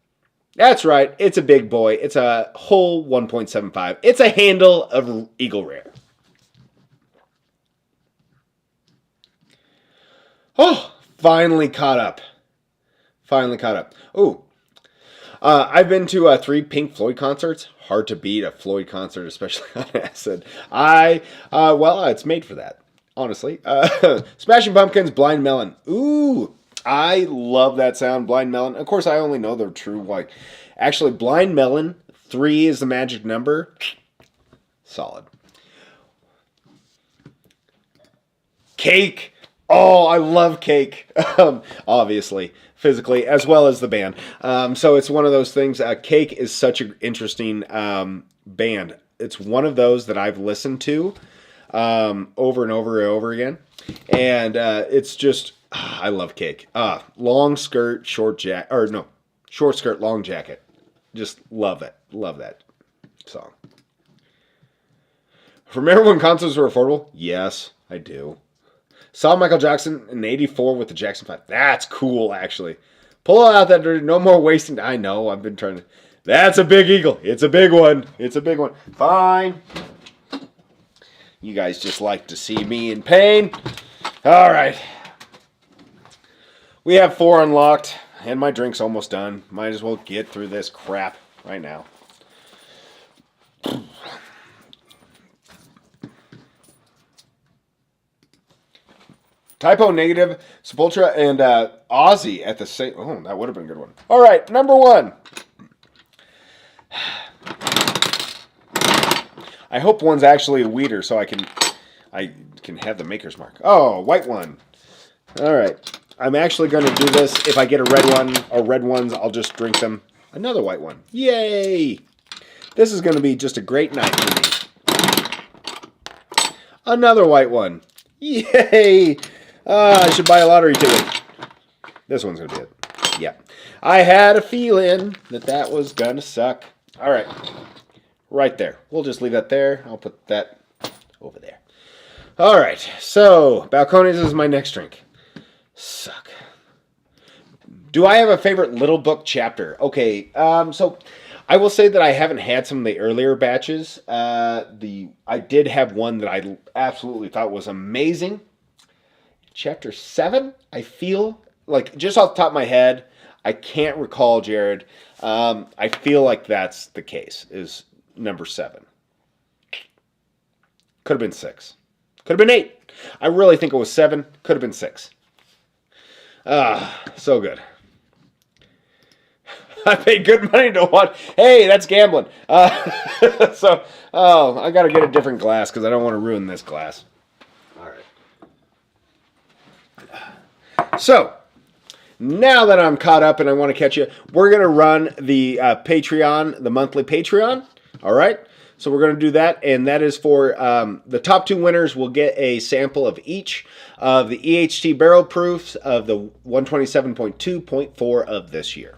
That's right. It's a big boy. It's a whole 1.75. It's a handle of Eagle Rare. Oh, finally caught up. Oh, I've been to 3 Pink Floyd concerts. Hard to beat a Floyd concert, especially on acid. It's made for that, honestly. Smashing Pumpkins, Blind Melon. Ooh, I love that sound, Blind Melon. Of course, I only know the true, like, actually, Blind Melon, 3 is the magic number. Solid. Cake. Oh, I love Cake. Obviously, physically, as well as the band. So it's one of those things. Cake is such an interesting band. It's one of those that I've listened to over and over and over again. And it's just, I love Cake. Long skirt, short jacket. Or no, short skirt, long jacket. Just love it. Love that song. Remember when concerts were affordable? Yes, I do. Saw Michael Jackson in '84 with the Jackson 5. That's cool, actually. Pull out that dirty. No more wasting. I know. I've been trying to. That's a big eagle. It's a big one. It's a big one. Fine. You guys just like to see me in pain. All right. We have 4 unlocked, and my drink's almost done. Might as well get through this crap right now. Typo Negative, Sepultura, and Ozzy at the same... Oh, that would have been a good one. All right, number 1. I hope one's actually a weeder so I can have the maker's mark. Oh, white one. All right. I'm actually going to do this. If I get a red one or red ones, I'll just drink them. Another white one. Yay! This is going to be just a great night for me. Another white one. Yay! I should buy a lottery ticket. This one's going to be it. Yeah. I had a feeling that was going to suck. All right. Right there. We'll just leave that there. I'll put that over there. All right. So, Balcones is my next drink. Suck. Do I have a favorite Little Book chapter? Okay. So, I will say that I haven't had some of the earlier batches. I did have one that I absolutely thought was amazing. Chapter 7, I feel like, just off the top of my head, I can't recall, Jared. I feel like that's the case, is number 7. Could have been 6. Could have been 8. I really think it was 7. Could have been 6. So good. I paid good money to watch. Hey, that's gambling. I got to get a different glass because I don't want to ruin this glass. All right. So, now that I'm caught up and I want to catch you, we're going to run the Patreon, the monthly Patreon. All right. So we're going to do that. And that is for the top 2 winners will get a sample of each of the EHT barrel proofs of the 127.2.4 of this year.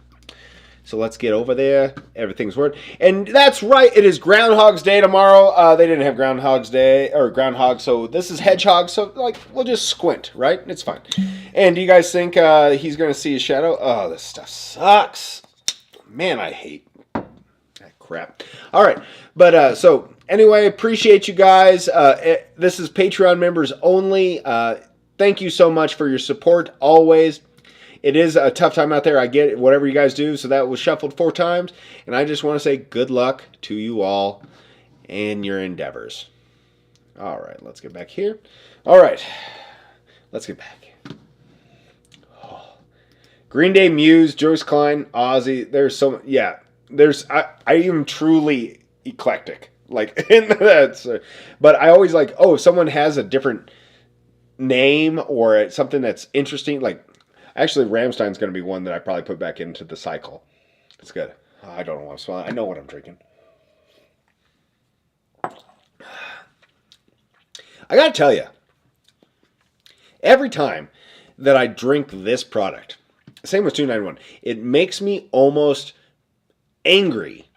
So let's get over there. Everything's worked. And that's right. It is Groundhogs Day tomorrow. They didn't have Groundhogs Day or Groundhog. So this is Hedgehog. So we'll just squint, right? It's fine. And do you guys think he's going to see his shadow? Oh, this stuff sucks. Man, I hate that crap. All right. But so anyway, appreciate you guys. This is Patreon members only. Thank you so much for your support always. It is a tough time out there. I get it, whatever you guys do. So that was shuffled 4 times. And I just want to say good luck to you all in your endeavors. All right, let's get back here. All right, let's get back. Oh. Green Day, Muse, Joyce Klein, Ozzy. There's so yeah. I am truly eclectic. Like in that's. But I always like if someone has a different name or something that's interesting. Like actually, Rammstein's going to be one that I probably put back into the cycle. It's good. I don't know what I'm smelling. I know what I'm drinking. I got to tell you, every time that I drink this product, same with 291, it makes me almost angry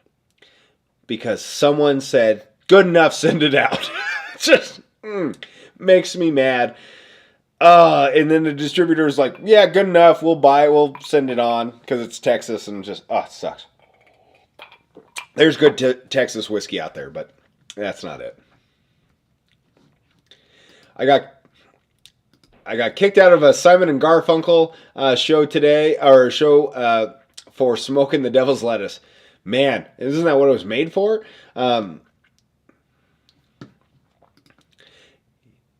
because someone said, good enough, send it out. Just makes me mad. And then the distributor's like, yeah, good enough. We'll buy it. We'll send it on because it's Texas and just, it sucks. There's good Texas whiskey out there, but that's not it. I got kicked out of a Simon and Garfunkel show today, or show for smoking the devil's lettuce. Man, isn't that what it was made for?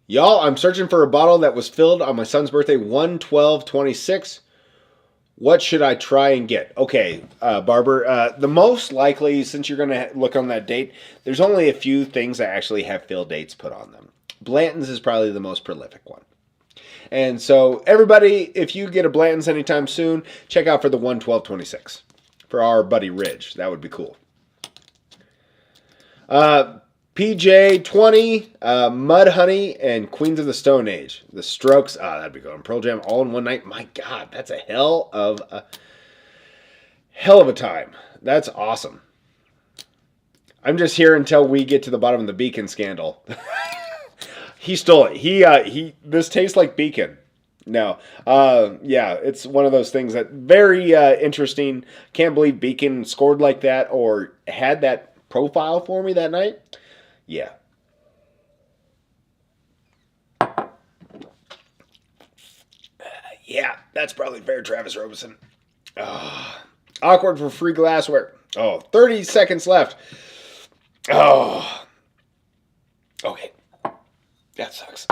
Y'all, I'm searching for a bottle that was filled on my son's birthday, 1/12/26. What should I try and get? Okay, Barber, the most likely, since you're going to look on that date, there's only a few things that actually have fill dates put on them. Blanton's is probably the most prolific one. And so, everybody, if you get a Blanton's anytime soon, check out for the 1/12/26 for our buddy Ridge. That would be cool. PJ20, Mudhoney, and Queens of the Stone Age. The Strokes, that'd be good. And Pearl Jam all in one night. My God, that's a hell of a time. That's awesome. I'm just here until we get to the bottom of the Beacon scandal. He stole it. This tastes like Beacon. No. Yeah, it's one of those things that very interesting. Can't believe Beacon scored like that or had that profile for me that night. Yeah. Yeah, that's probably fair, Travis Robeson. Awkward for free glassware. 30 seconds left. Okay. That sucks.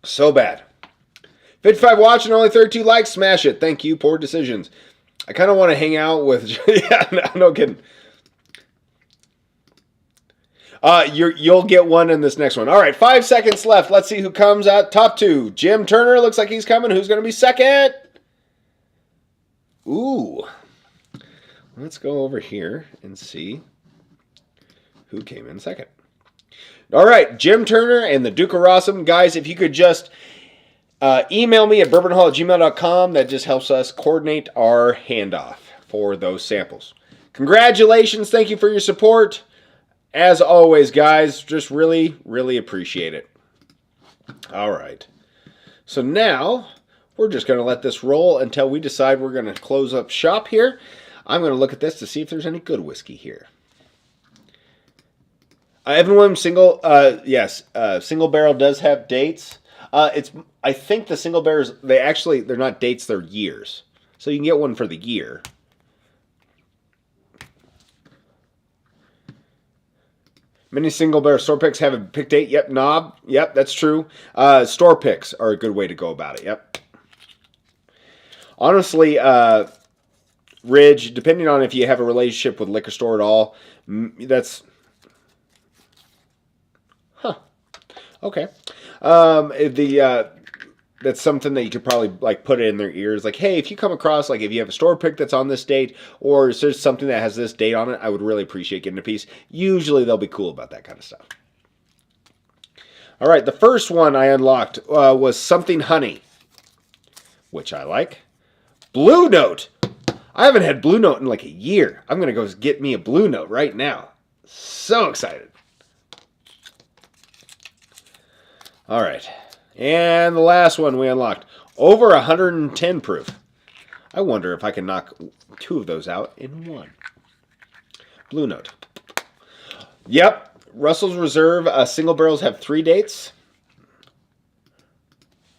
So bad. 55 watching, only 32 likes. Smash it. Thank you. Poor decisions. I kind of want to hang out with... yeah, no kidding. You'll get one in this next one. All right, 5 seconds left. Let's see who comes out top 2. Jim Turner looks like he's coming. Who's going to be second? Ooh. Let's go over here and see who came in second. All right, Jim Turner and the Duke of Rossum. Guys, if you could just email me at bourbonhaul@gmail.com. That just helps us coordinate our handoff for those samples. Congratulations. Thank you for your support. As always, guys, just really, really appreciate it. All right. So now we're just going to let this roll until we decide we're going to close up shop here. I'm going to look at this to see if there's any good whiskey here. Evan Williams single, yes, single barrel does have dates. I think the single barrels, they're not dates, they're years. So you can get one for the year. Many single barrel store picks have a pick date. Yep, knob. Yep, that's true. Store picks are a good way to go about it. Yep. Honestly, Ridge, depending on if you have a relationship with liquor store at all, that's... Huh. Okay. That's something that you could probably like put it in their ears. Like, hey, if you come across, like if you have a store pick that's on this date, or is there something that has this date on it, I would really appreciate getting a piece. Usually they'll be cool about that kind of stuff. All right, the first one I unlocked was Something Honey, which I like. Blue Note. I haven't had Blue Note in like a year. I'm going to go get me a Blue Note right now. So excited. All right. And the last one we unlocked. Over 110 proof. I wonder if I can knock 2 of those out in one. Blue Note. Yep. Russell's Reserve single barrels have 3 dates.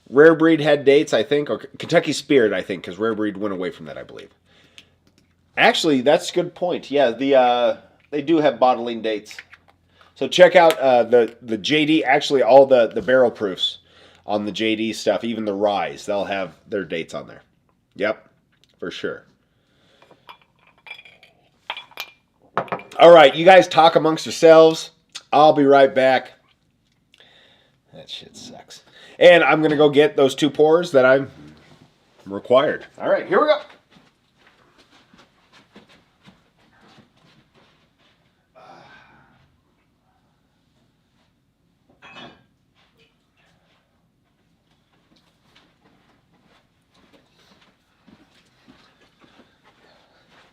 Rare Breed had dates, I think. Or Kentucky Spirit, I think, because Rare Breed went away from that, I believe. Actually, that's a good point. Yeah, they do have bottling dates. So check out the JD, actually all the barrel proofs on the JD stuff, even the ryes, they'll have their dates on there. Yep, for sure. All right, you guys talk amongst yourselves. I'll be right back. That shit sucks. And I'm going to go get those 2 pours that I'm required. All right, here we go.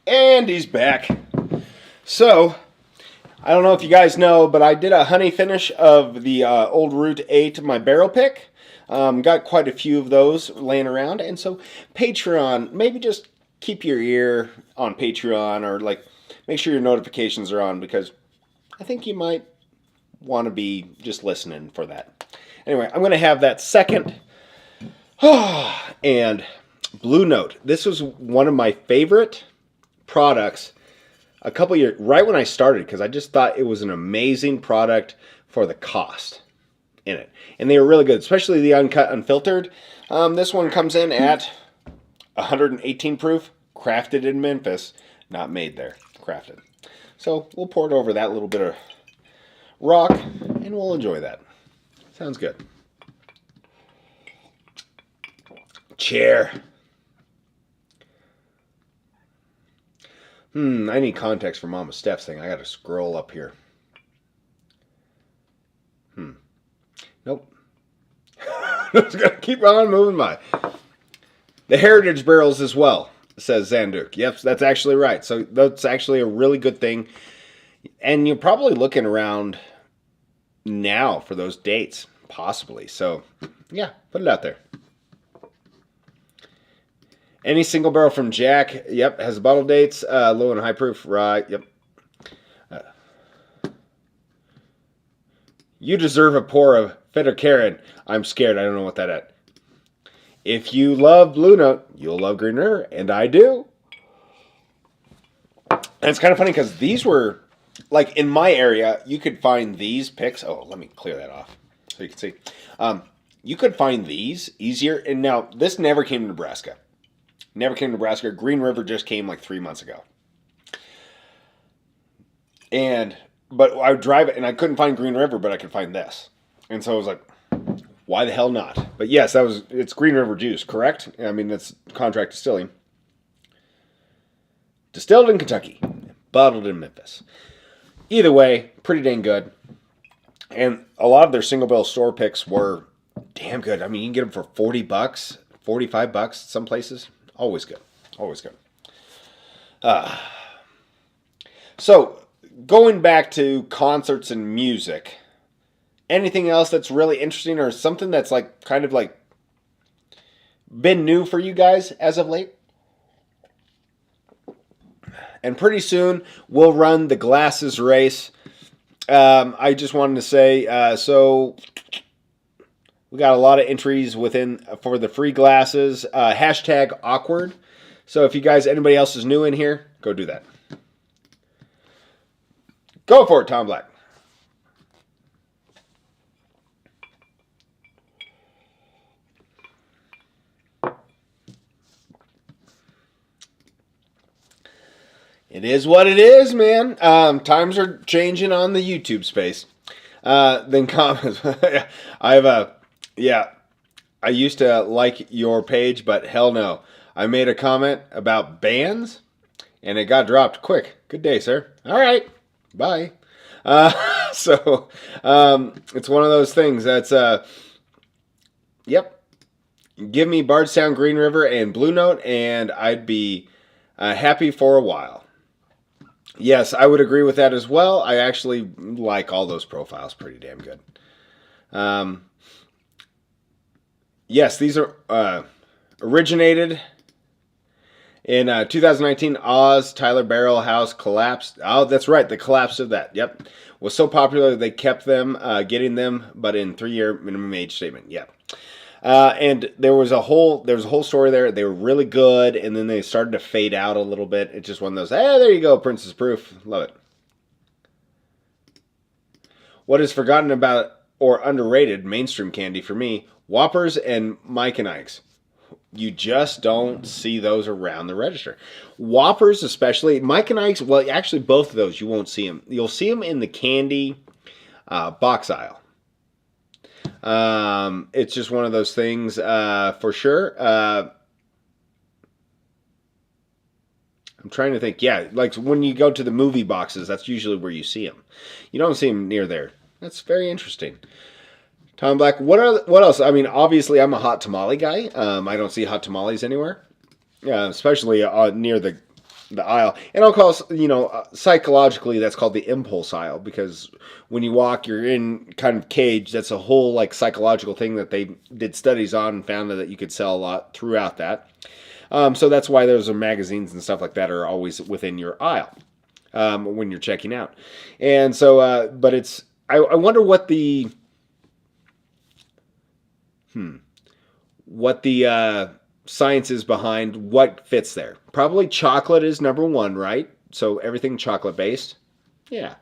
And he's back. So, I don't know if you guys know, but I did a honey finish of the Old Route 8, my barrel pick. Got quite a few of those laying around. And so, Patreon, maybe just keep your ear on Patreon, or like make sure your notifications are on, because I think you might want to be just listening for that. Anyway, I'm going to have that second. And Blue Note. This was one of my favorite products a couple years, right when I started, because I just thought it was an amazing product for the cost in it. And they were really good, especially the uncut, unfiltered. This one comes in at 118 proof, crafted in Memphis, not made there, crafted. So we'll pour it over that little bit of rock, and we'll enjoy that. Sounds good. Chair. I need context for Mama Steph's thing. I got to scroll up here. Nope. Just going to keep on moving by. The heritage barrels as well, says Zanduk. Yep, that's actually right. So that's actually a really good thing. And you're probably looking around now for those dates, possibly. So, yeah, put it out there. Any single barrel from Jack, yep, has bottle dates, low and high proof, right, yep. You deserve a pour of Fetter Karen. I'm scared, I don't know what that is. If you love Blue Note, you'll love Green River, and I do. And it's kind of funny because these were, like in my area, you could find these picks. Oh, let me clear that off so you can see. You could find these easier, and now this never came to Nebraska. Never came to Nebraska. Green River just came like 3 months ago. And but I would drive it and I couldn't find Green River, but I could find this. And so I was like, why the hell not? But yes, it's Green River juice, correct? I mean, that's contract distilling. Distilled in Kentucky, bottled in Memphis. Either way, pretty dang good. And a lot of their single barrel store picks were damn good. I mean, you can get them for $40, $45 some places. Always good. Always good. So, going back to concerts and music, anything else that's really interesting or something that's like kind of like been new for you guys as of late? And pretty soon we'll run the glasses race. I just wanted to say, so we got a lot of entries for the free glasses. Hashtag awkward. So if you guys, anybody else is new in here, go do that. Go for it, Tom Black. It is what it is, man. Times are changing on the YouTube space. Then comments. I used to like your page, but hell no. I made a comment about bands, and it got dropped quick. Good day, sir. All right. Bye. So it's one of those things that's, yep. Give me Bardstown, Green River, and Blue Note, and I'd be happy for a while. Yes, I would agree with that as well. I actually like all those profiles pretty damn good. Yes, these are originated in 2019. Oz, Tyler Barrel House collapsed. Oh, that's right. The collapse of that. Yep. Was so popular they kept them, getting them, but in 3-year minimum age statement. Yep. And there was a whole story there. They were really good, and then they started to fade out a little bit. It's just one of those, hey, there you go, Princess Proof. Love it. What is forgotten about or underrated mainstream candy for me? Whoppers and Mike and Ike's. You just don't see those around the register. Whoppers especially. Mike and Ike's, well, actually both of those you won't see them. You'll see them in the candy box aisle. It's just one of those things for sure. I'm trying to think. Yeah, like when you go to the movie boxes, that's usually where you see them. You don't see them near there. That's very interesting. Tom Black, what else? I mean, obviously, I'm a hot tamale guy. I don't see hot tamales anywhere, especially near the aisle. And I'll call, psychologically, that's called the impulse aisle, because when you walk, you're in kind of cage. That's a whole like psychological thing that they did studies on and found that you could sell a lot throughout that. So that's why those are magazines and stuff like that are always within your aisle when you're checking out. And so, but it's, I wonder what the science is behind what fits there. Probably chocolate is number one, right? So everything chocolate based. Yeah.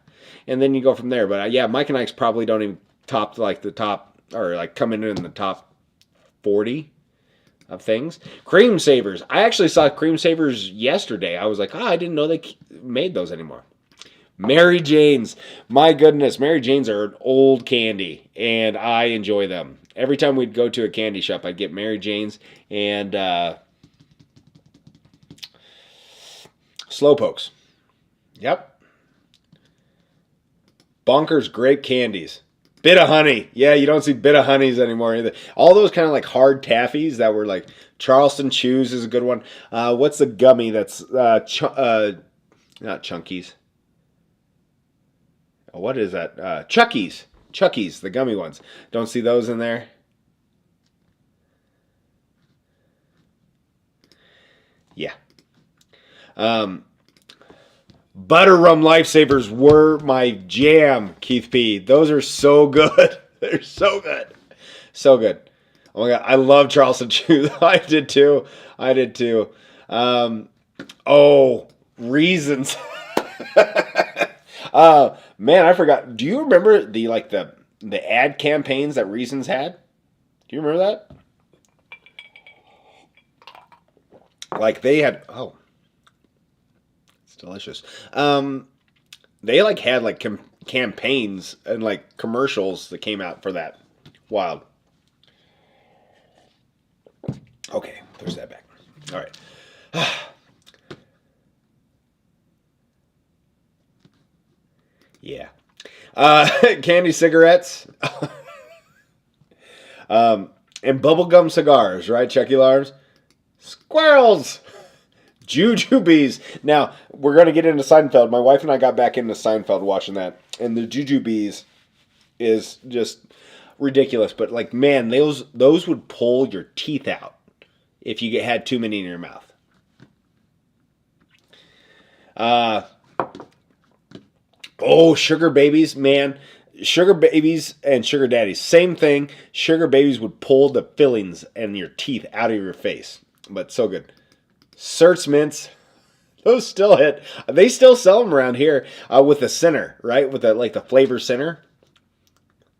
And then you go from there. But yeah, Mike and Ike's probably don't even top like the top, or like come in the top 40 of things. Cream Savers. I actually saw Cream Savers yesterday. I was like, I didn't know they made those anymore. Mary Jane's. My goodness, Mary Jane's are an old candy, and I enjoy them. Every time we'd go to a candy shop, I'd get Mary Jane's and Slowpokes. Yep. Bonkers grape candies. Bit of honey. Yeah, you don't see bit of honeys anymore either. All those kind of like hard taffies that were like Charleston Chews is a good one. What's the gummy that's not Chunkies? What is that? Chuckies. Chuckies, the gummy ones. Don't see those in there. Yeah. Butter rum lifesavers were my jam, Keith P. Those are so good. They're so good. So good. Oh my God. I love Charleston Chew. I did too. Reasons. Man, I forgot. Do you remember the ad campaigns that Reasons had? Do you remember that? Like they had, it's delicious. They like had like campaigns and like commercials that came out for that. Wild. Okay, push that back. All right. Yeah. Candy cigarettes. And bubblegum cigars, right, Chucky Lars? Squirrels! Jujubes. Now, we're going to get into Seinfeld. My wife and I got back into Seinfeld watching that. And the Jujubes is just ridiculous. But, like, man, those would pull your teeth out if you had too many in your mouth. Sugar babies, man. Sugar babies and sugar daddies, same thing. Sugar babies would pull the fillings and your teeth out of your face. But so good. Certs mints, those still hit. They still sell them around here with the center, right? With the flavor center.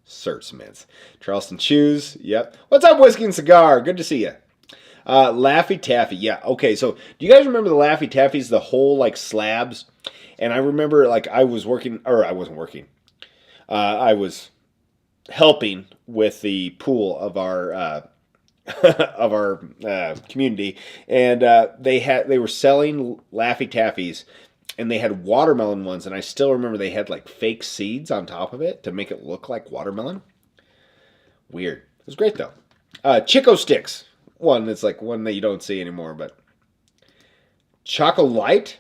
Certs mints. Charleston Chews, yep. What's up, Whiskey and Cigar? Good to see you. Laffy Taffy, yeah. Okay, so do you guys remember the Laffy Taffies, the whole like slabs? And I remember like I wasn't working. I was helping with the pool of our community, and they were selling Laffy Taffies, and they had watermelon ones, and I still remember they had like fake seeds on top of it to make it look like watermelon. Weird. It was great though. Chico Sticks, one that's like one that you don't see anymore, but Chocolite.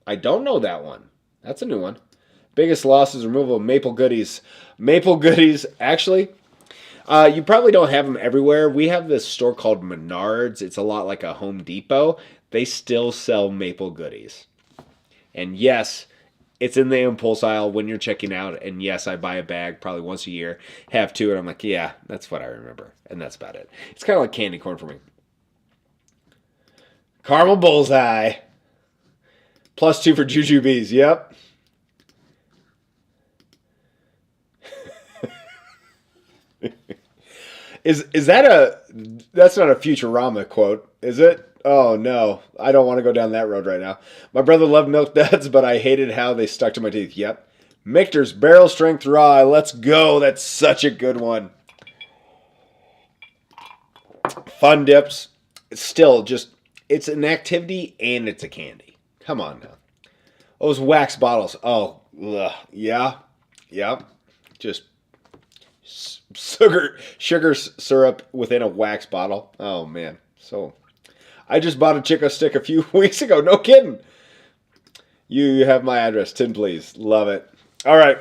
I don't know that one. That's a new one. Biggest loss is removal of Maple Goodies. Maple Goodies, actually, you probably don't have them everywhere. We have this store called Menards. It's a lot like a Home Depot. They still sell Maple Goodies. And yes, it's in the impulse aisle when you're checking out. And yes, I buy a bag probably once a year. Have two, and I'm like, yeah, that's what I remember. And that's about it. It's kind of like candy corn for me. Caramel Bullseye. +2 for Jujubes. Yep. Is that that's not a Futurama quote, is it? Oh no, I don't want to go down that road right now. My brother loved Milk Duds, but I hated how they stuck to my teeth. Yep. Michter's Barrel Strength Rye. Let's go. That's such a good one. Fun Dips. It's still just, it's an activity and it's a candy. Come on now. Those wax bottles. Oh, ugh. Yeah. Yep. Just sugar syrup within a wax bottle. Oh man. So I just bought a Chico stick a few weeks ago. No kidding. You have my address. 10, please. Love it. All right.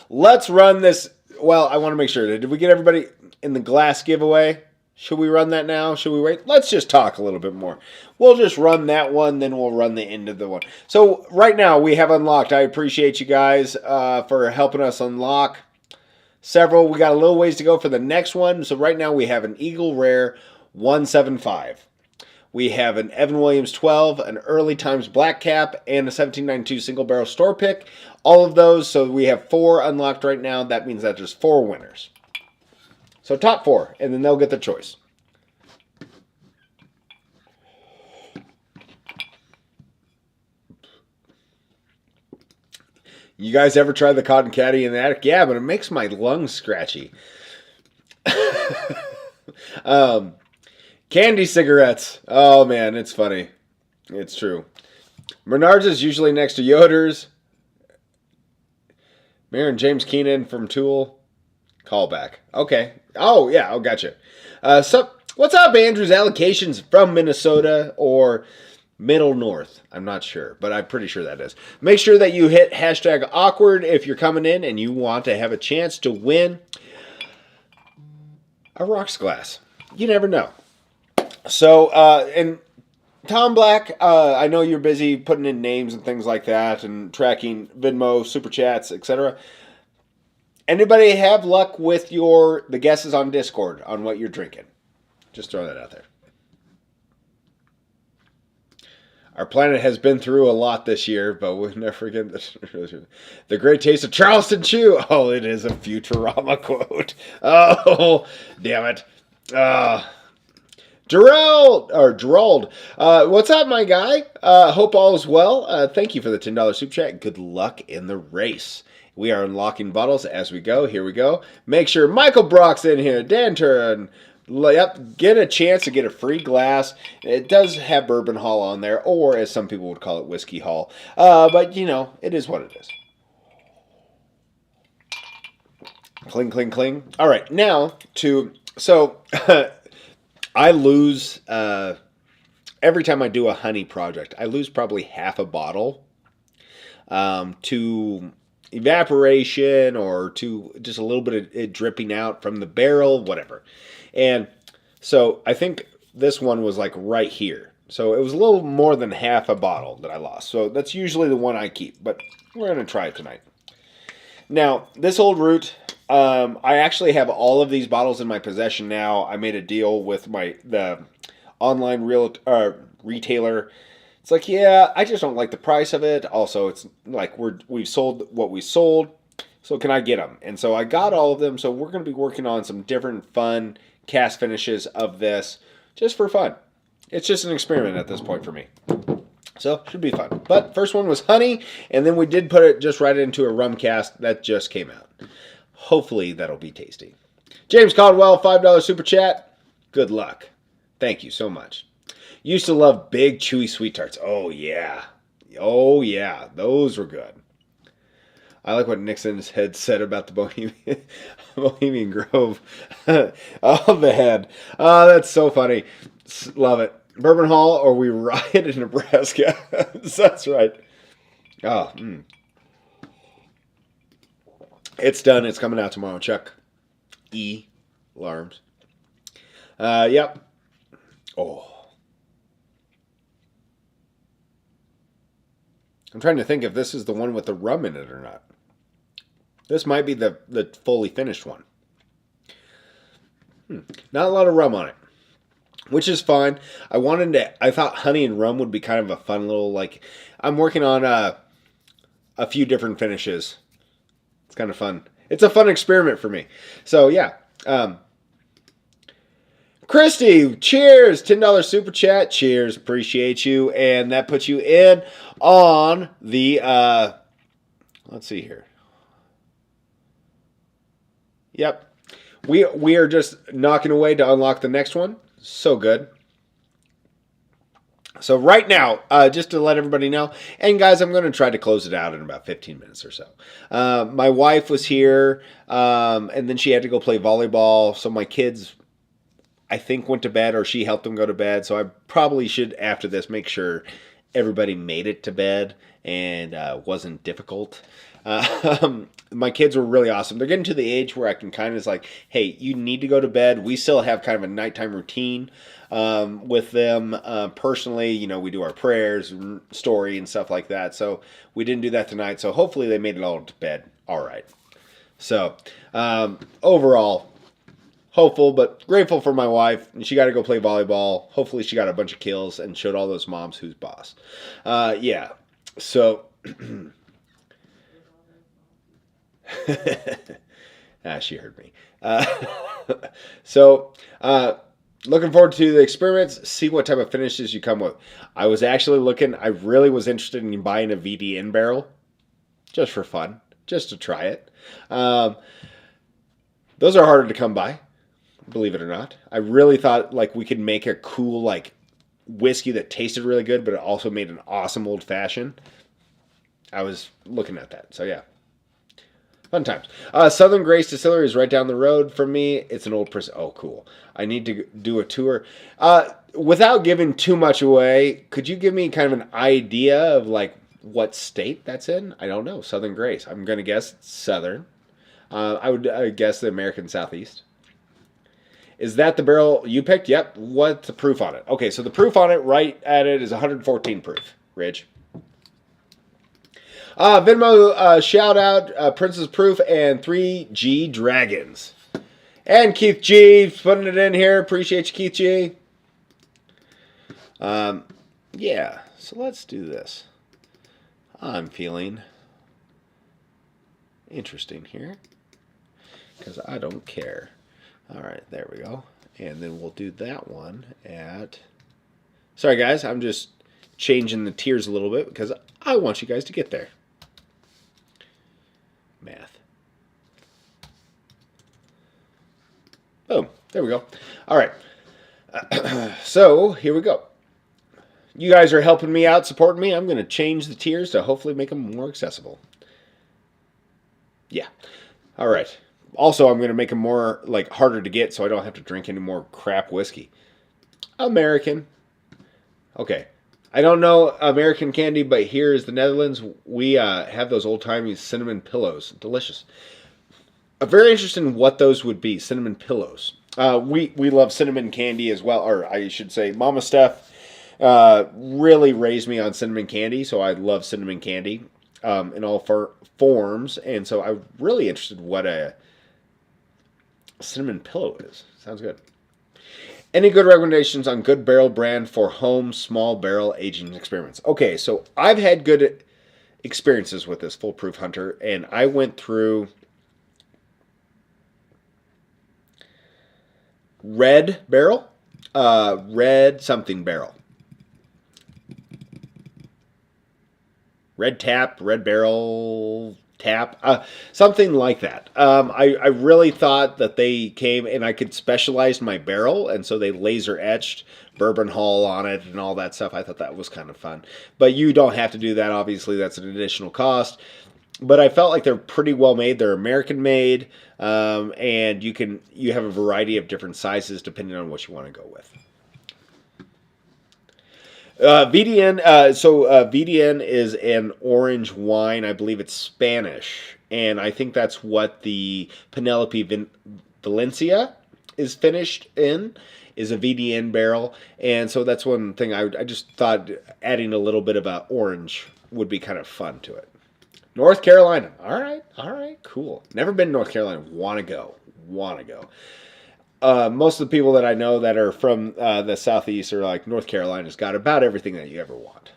Let's run this. Well, I want to make sure. Did we get everybody in the glass giveaway? Should we run that now? Should we wait? Let's just talk a little bit more. We'll just run that one, then we'll run the end of the one. So right now we have unlocked. I appreciate you guys for helping us unlock several. We got a little ways to go for the next one. So right now we have an Eagle Rare 175. We have an Evan Williams 12, an Early Times Black Cap, and a 1792 Single Barrel Store Pick. All of those. So we have 4 unlocked right now. That means that there's 4 winners. So top 4, and then they'll get the choice. You guys ever tried the cotton caddy in the attic? Yeah, but it makes my lungs scratchy. Candy cigarettes. Oh, man, it's funny. It's true. Menards is usually next to Yoder's. Mayor and James Keenan from Tool. Callback. Okay. Oh, yeah. Oh, gotcha. So, what's up, Andrew's allocations from Minnesota or Middle North? I'm not sure, but I'm pretty sure that is. Make sure that you hit hashtag awkward if you're coming in and you want to have a chance to win a rocks glass. You never know. So, and Tom Black, I know you're busy putting in names and things like that and tracking Venmo, Super Chats, etc. Anybody have luck with the guesses on Discord on what you're drinking? Just throw that out there. Our planet has been through a lot this year, but we'll never forget the great taste of Charleston Chew. Oh, it is a Futurama quote. Oh, damn it. Gerald, what's up, my guy? Hope all is well. Thank you for the $10 super chat. Good luck in the race. We are unlocking bottles as we go. Here we go. Make sure Michael Brock's in here. Dan Turin. Yep, get a chance to get a free glass. It does have Bourbon Haul on there, or as some people would call it, Whiskey Haul. But, you know, it is what it is. Cling, cling, cling. All right, now to... So... I lose, every time I do a honey project, I lose probably half a bottle to evaporation or to just a little bit of it dripping out from the barrel, whatever. And so I think this one was like right here. So it was a little more than half a bottle that I lost. So that's usually the one I keep, but we're going to try it tonight. Now, this old root... I actually have all of these bottles in my possession now. I made a deal with the online retailer. It's like, yeah, I just don't like the price of it. Also, it's like we've sold what we sold, so can I get them? And so I got all of them. So we're going to be working on some different fun cast finishes of this just for fun. It's just an experiment at this point for me. So, should be fun. But first one was honey, and then we did put it just right into a rum cast that just came out. Hopefully that'll be tasty. James Caldwell, $5 super chat. Good luck. Thank you so much. Used to love big, chewy sweet tarts. Oh, yeah. Oh, yeah. Those were good. I like what Nixon's had said about the Bohemian Grove. Oh, the head. Oh, that's so funny. Love it. Bourbon Haul or we riot in Nebraska. That's right. Oh, It's done. It's coming out tomorrow. Chuck E. Alarms. Yep. Oh. I'm trying to think if this is the one with the rum in it or not. This might be the fully finished one. Not a lot of rum on it, which is fine. I thought honey and rum would be kind of a fun little, like, I'm working on a few different finishes. It's kind of fun. It's a fun experiment for me. So, yeah. Christy, cheers. $10 super chat. Cheers. Appreciate you. And that puts you in on the, let's see here. Yep. We are just knocking away to unlock the next one. So good. So right now, just to let everybody know, and guys, I'm going to try to close it out in about 15 minutes or so. My wife was here, and then she had to go play volleyball. So my kids, I think, went to bed, or she helped them go to bed. So I probably should, after this, make sure everybody made it to bed and wasn't difficult. My kids were really awesome. They're getting to the age where I can kind of like, hey, you need to go to bed. We still have kind of a nighttime routine with them. Personally, you know, we do our prayers, story, and stuff like that. So we didn't do that tonight. So hopefully they made it all to bed all right. So overall, hopeful but grateful for my wife. She got to go play volleyball. Hopefully she got a bunch of kills and showed all those moms who's boss. Yeah. So... she heard me. Looking forward to the experiments, see what type of finishes you come with. I was actually looking, I really was interested in buying a VDN barrel, just for fun, just to try it. Those are harder to come by, believe it or not. I really thought like we could make a cool like whiskey that tasted really good, but it also made an awesome old fashioned. I was looking at that, so yeah. Fun times. Southern Grace Distillery is right down the road from me. It's an old person. Oh, cool. I need to do a tour. Without giving too much away, could you give me kind of an idea of like what state that's in? I don't know. Southern Grace. I'm going to guess Southern. I would guess the American Southeast. Is that the barrel you picked? Yep. What's the proof on it? Okay, so the proof on it right at it is 114 proof. Ridge. Venmo shout out Princess Proof and 3G Dragons. And Keith G putting it in here. Appreciate you, Keith G. Yeah, so let's do this. I'm feeling interesting here because I don't care. All right, there we go. And then we'll do that one at... Sorry, guys. I'm just changing the tiers a little bit because I want you guys to get there. Math. Boom. There we go. All right. So, here we go. You guys are helping me out, supporting me. I'm going to change the tiers to hopefully make them more accessible. Yeah. All right. Also, I'm going to make them more, like, harder to get so I don't have to drink any more crap whiskey. American. Okay. I don't know American candy, but here is the Netherlands. We have those old-timey cinnamon pillows. Delicious. I'm very interested in what those would be, cinnamon pillows. We love cinnamon candy as well, or I should say Mama Steph really raised me on cinnamon candy, so I love cinnamon candy in all forms, and so I'm really interested in what a cinnamon pillow is. Sounds good. Any good recommendations on good barrel brand for home small barrel aging experiments? Okay, so I've had good experiences with this Foolproof Hunter, and I went through red barrel, red something barrel. Red tap, red barrel tap, something like that. I really thought that they came and I could specialize my barrel, and so they laser etched Bourbon Haul on it and all that stuff. I thought that was kind of fun. But you don't have to do that, obviously. That's an additional cost. But I felt like they're pretty well made. They're American made, and you have a variety of different sizes depending on what you want to go with. VDN, VDN is an orange wine. I believe it's Spanish. And I think that's what the Penelope Valencia is finished in, is a VDN barrel. And so that's one thing I just thought adding a little bit of a orange would be kind of fun to it. North Carolina. All right, cool. Never been to North Carolina. Want to go. Most of the people that I know that are from the Southeast are like, North Carolina's got about everything that you ever want.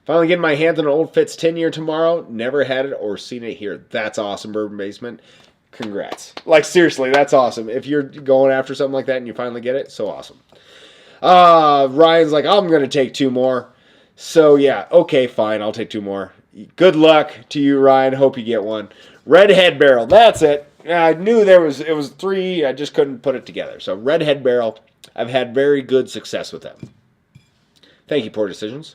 Finally getting my hands on an Old Fitz 10-year tomorrow. Never had it or seen it here. That's awesome, Bourbon Basement. Congrats. Like, seriously, that's awesome. If you're going after something like that and you finally get it, so awesome. Ryan's like, I'm going to take 2 more. So, yeah, okay, fine. I'll take 2 more. Good luck to you, Ryan. Hope you get one. Redhead barrel. That's it. I knew it was 3. I just couldn't put it together. So Redhead barrel. I've had very good success with them. Thank you, Poor Decisions.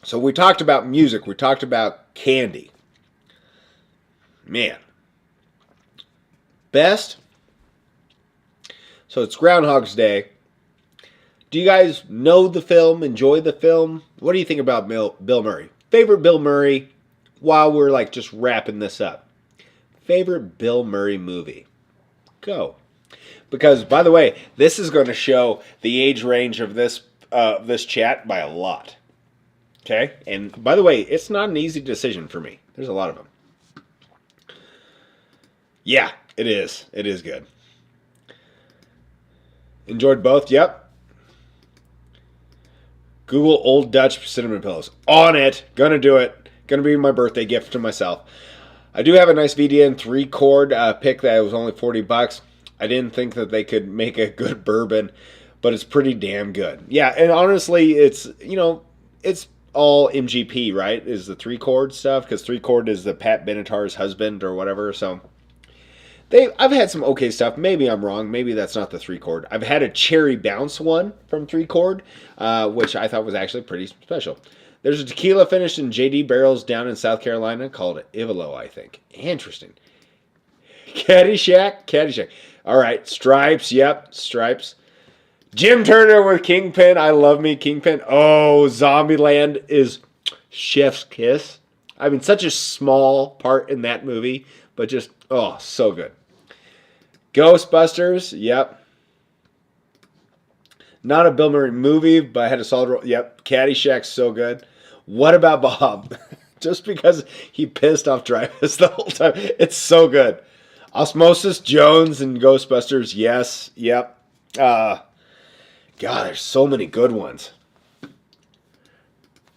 So we talked about music. We talked about candy. Man. Best. So it's Groundhogs Day. Do you guys know the film? Enjoy the film? What do you think about Bill Murray? Favorite Bill Murray, while we're like just wrapping this up. Favorite Bill Murray movie? Go. Because, by the way, this is going to show the age range of this chat by a lot. Okay? And, by the way, it's not an easy decision for me. There's a lot of them. Yeah, it is. It is good. Enjoyed both? Yep. Google Old Dutch cinnamon pillows. On it. Gonna do it. Gonna be my birthday gift to myself. I do have a nice VDN 3-cord pick that was only $40. I didn't think that they could make a good bourbon, but it's pretty damn good. Yeah, and honestly, it's, it's all MGP, right? Is the 3-cord stuff, because 3-cord is the Pat Benatar's husband or whatever, so... I've had some okay stuff. Maybe I'm wrong. Maybe that's not the 3-cord. I've had a Cherry Bounce one from 3-cord, which I thought was actually pretty special. There's a tequila finished in JD barrels down in South Carolina called Ivalo, I think. Interesting. Caddyshack. All right, Stripes. Yep, Stripes. Jim Turner with Kingpin. I love me Kingpin. Oh, Zombieland is chef's kiss. I mean, such a small part in that movie, but just, oh, so good. Ghostbusters, yep. Not a Bill Murray movie, but I had a solid role. Yep, Caddyshack's so good. What about Bob? Just because he pissed off Dreyfus the whole time. It's so good. Osmosis Jones and Ghostbusters, yes, yep. God, there's so many good ones.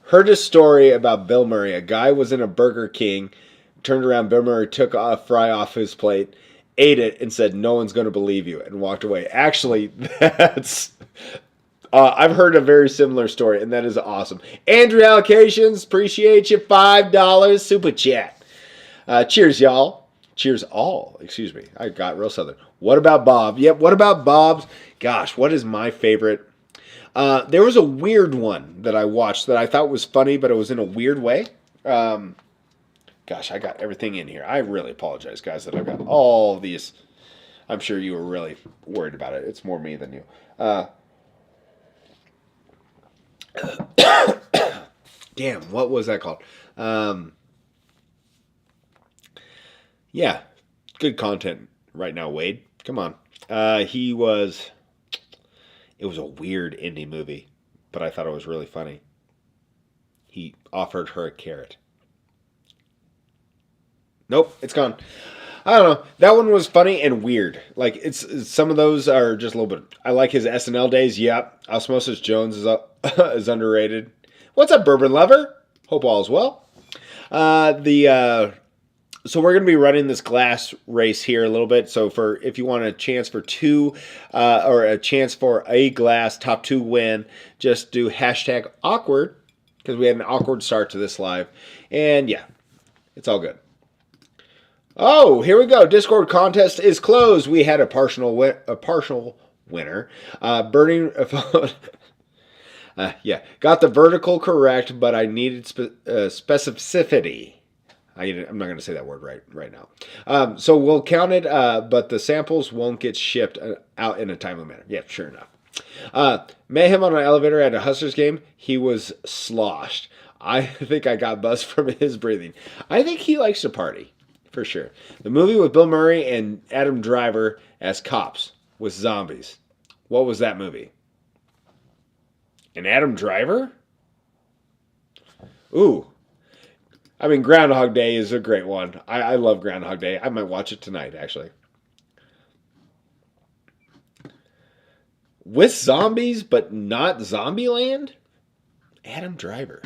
Heard a story about Bill Murray. A guy was in a Burger King turned around. Bill Murray took a fry off his plate, ate it, and said, "No one's going to believe you," and walked away. Actually, that's... I've heard a very similar story, and that is awesome. Andrew Allocations, appreciate you. $5 super chat. Cheers, y'all. Cheers, all. Excuse me. I got real southern. What about Bob? Yep, what about Bob's? Gosh, what is my favorite? There was a weird one that I watched that I thought was funny, but it was in a weird way. Gosh, I got everything in here. I really apologize, guys, that I've got all these. I'm sure you were really worried about it. It's more me than you. Damn, what was that called? Yeah, good content right now, Wade. Come on. It was a weird indie movie, but I thought it was really funny. He offered her a carrot. Nope, it's gone. I don't know. That one was funny and weird. Like, it's some of those are just a little bit. I like his SNL days. Yep. Osmosis Jones is underrated. What's up, Bourbon Lover? Hope all is well. So we're going to be running this glass race here a little bit. So if you want a chance for or a chance for a glass top 2 win, just do hashtag awkward, because we had an awkward start to this live. And yeah, it's all good. Oh, here we go. Discord contest is closed. We had a partial winner. Burning. Yeah, got the vertical correct, but I needed specificity. I'm not going to say that word right now. So we'll count it, but the samples won't get shipped out in a timely manner. Yeah, sure enough. Met him on an elevator at a Huskers game. He was sloshed. I think I got buzzed from his breathing. I think he likes to party, for sure. The movie with Bill Murray and Adam Driver as cops with zombies. What was that movie? And Adam Driver? Ooh. I mean, Groundhog Day is a great one. I love Groundhog Day. I might watch it tonight, actually. With zombies, but not Zombieland? Adam Driver.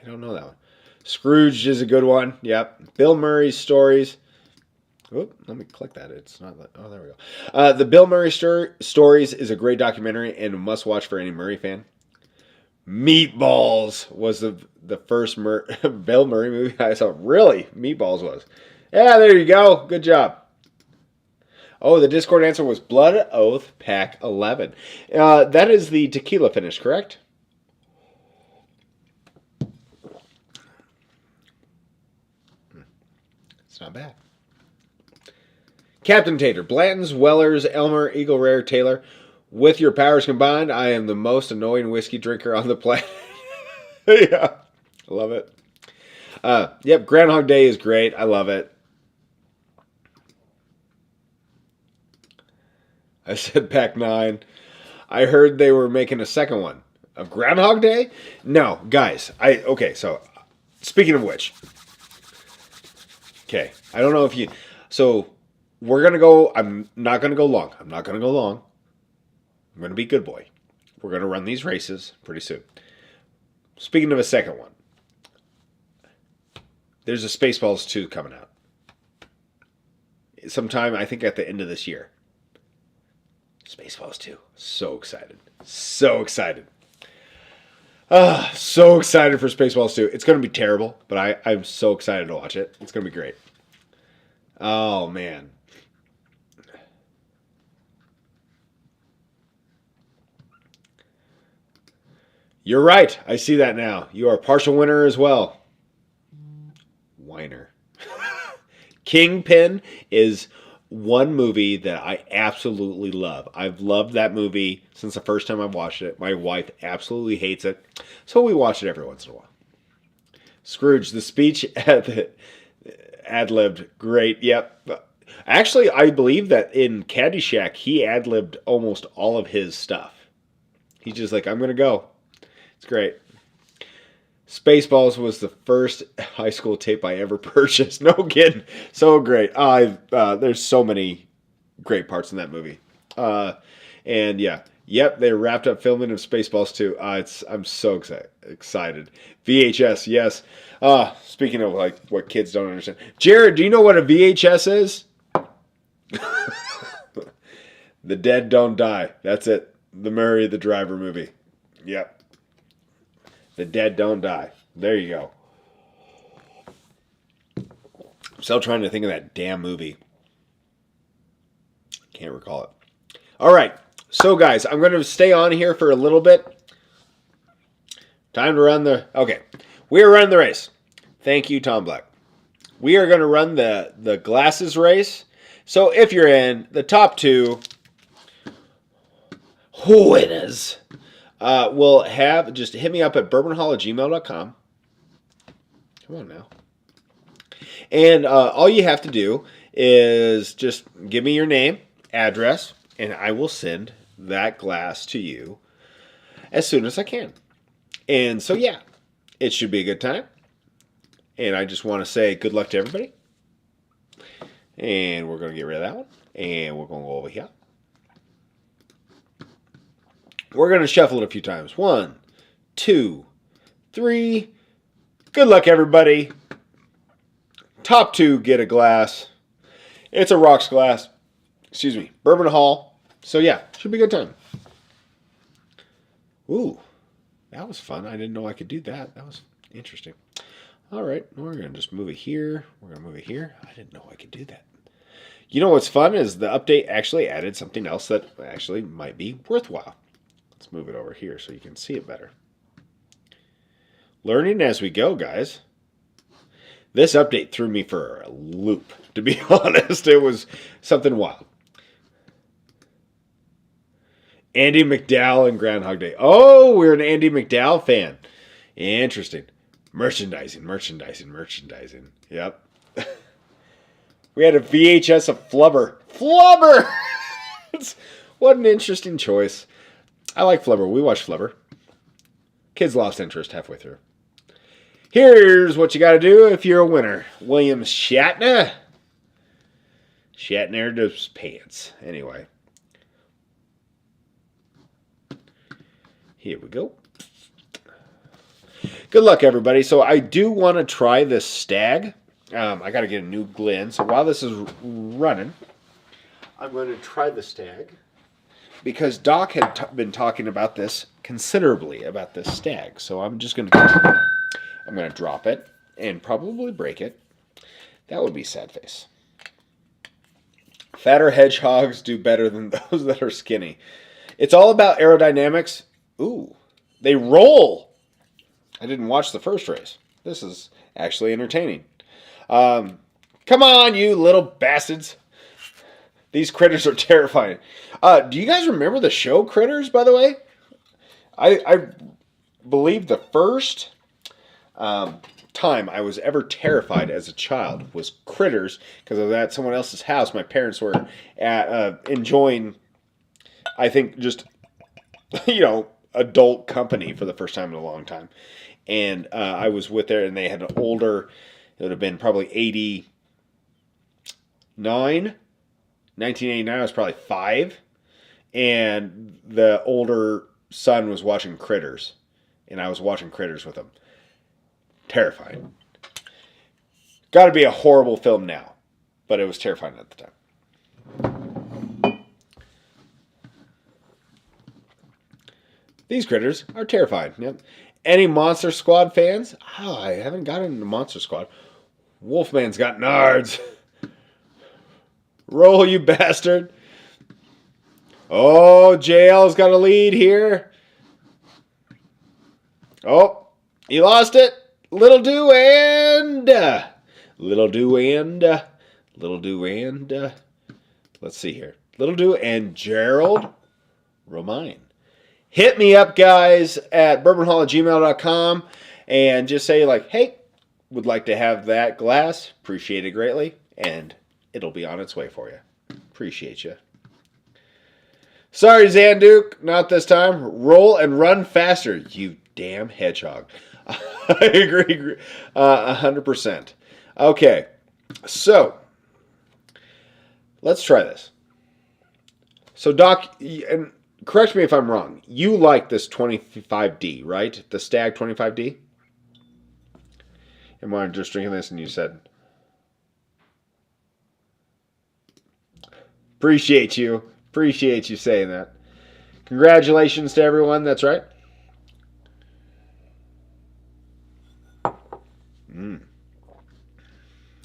I don't know that one. Scrooge is a good one. Yep. Bill Murray's stories. Oop, let me click that. It's not. Oh, there we go. The Bill Murray stories is a great documentary and a must-watch for any Murray fan. Meatballs was the first Bill Murray movie I saw. Really? Meatballs was. Yeah, there you go. Good job. Oh, the Discord answer was Blood Oath Pack 11. That is the tequila finish, correct? It's not bad. Captain Tater, Blanton's, Weller's, Elmer, Eagle Rare, Taylor. With your powers combined, I am the most annoying whiskey drinker on the planet. Yeah, I love it. Yep, Groundhog Day is great. I love it. I said Pack 9. I heard they were making a second one. Of Groundhog Day? No, guys. Okay, so speaking of which. Okay, I don't know if you... So, we're going to go... I'm not going to go long. I'm going to be good boy. We're going to run these races pretty soon. Speaking of a second one, there's a Spaceballs 2 coming out. Sometime, I think, at the end of this year. Spaceballs 2. So excited. So excited. So excited for Spaceballs 2. It's going to be terrible, but I'm so excited to watch it. It's going to be great. Oh, man. You're right. I see that now. You are a partial winner as well. Whiner. Kingpin is one movie that I absolutely love. I've loved that movie since the first time I watched it. My wife absolutely hates it, so we watch it every once in a while. Scrooge, the speech at the ad-libbed, great. Yep. Actually, I believe that in Caddyshack, he ad-libbed almost all of his stuff. He's just like, I'm going to go. It's great. Spaceballs was the first high school tape I ever purchased. No kidding. So great. There's so many great parts in that movie. And yeah, Yep, they wrapped up filming of Spaceballs 2. I'm so excited. VHS, yes. Speaking of like what kids don't understand. Jared, do you know what a VHS is? The Dead Don't Die. That's it. The Murray the Driver movie. Yep. The Dead Don't Die. There you go. I'm still trying to think of that damn movie. Can't recall it. All right. So, guys, I'm going to stay on here for a little bit. Time to run the... Okay. We are running the race. Thank you, Tom Black. We are going to run the glasses race. So, if you're in the top 2 winners, will have... Just hit me up at bourbonhaul@gmail.com. Come on now. And all you have to do is just give me your name, address, and I will send that glass to you as soon as I can. And so, yeah, it should be a good time. And I just want to say good luck to everybody. And we're going to get rid of that one. And we're going to go over here. We're going to shuffle it a few times. 1, 2, 3. Good luck, everybody. Top 2 get a glass. It's a rocks glass. Excuse me. Bourbon Haul. So, yeah, should be a good time. Ooh, that was fun. I didn't know I could do that. That was interesting. All right, we're going to just move it here. We're going to move it here. I didn't know I could do that. You know what's fun is the update actually added something else that actually might be worthwhile. Let's move it over here so you can see it better. Learning as we go, guys. This update threw me for a loop, to be honest. It was something wild. Andy McDowell and Groundhog Day. Oh, we're an Andy McDowell fan. Interesting. Merchandising. Yep. We had a VHS of Flubber. Flubber! What an interesting choice. I like Flubber. We watched Flubber. Kids lost interest halfway through. Here's what you got to do if you're a winner. William Shatner. Shatner does pants. Anyway. Here we go. Good luck, everybody. So I do want to try this stag. I got to get a new Glen. So while this is running, I'm going to try the stag. Because Doc had been talking about this considerably, about this stag. So I'm just going to... I'm going to drop it and probably break it. That would be sad face. Fatter hedgehogs do better than those that are skinny. It's all about aerodynamics. Ooh, they roll. I didn't watch the first race. This is actually entertaining. Come on, you little bastards. These critters are terrifying. Do you guys remember the show Critters, by the way? I believe the first time I was ever terrified as a child was Critters, because I was at someone else's house. My parents were enjoying, I think, just, adult company for the first time in a long time. And I was with there, and they had an older, it would have been probably 1989, I was probably 5. And the older son was watching Critters. And I was watching Critters with him. Terrifying. Got to be a horrible film now. But it was terrifying at the time. These critters are terrifying. Yep. Any Monster Squad fans? Oh, I haven't gotten into Monster Squad. Wolfman's got nards. Roll, you bastard. Oh, JL's got a lead here. Oh, he lost it. Little Do and... let's see here. Little Do and Gerald Romine. Hit me up, guys, at bourbonhaul@gmail.com and just say, hey, would like to have that glass. Appreciate it greatly. And it'll be on its way for you. Appreciate you. Sorry, Zanduke. Not this time. Roll and run faster, you damn hedgehog. I agree 100%. Okay. So, let's try this. So, Doc, and correct me if I'm wrong. You like this 25D, right? The Stag 25D? And when I'm just drinking this and you said, appreciate you. Appreciate you saying that. Congratulations to everyone. That's right.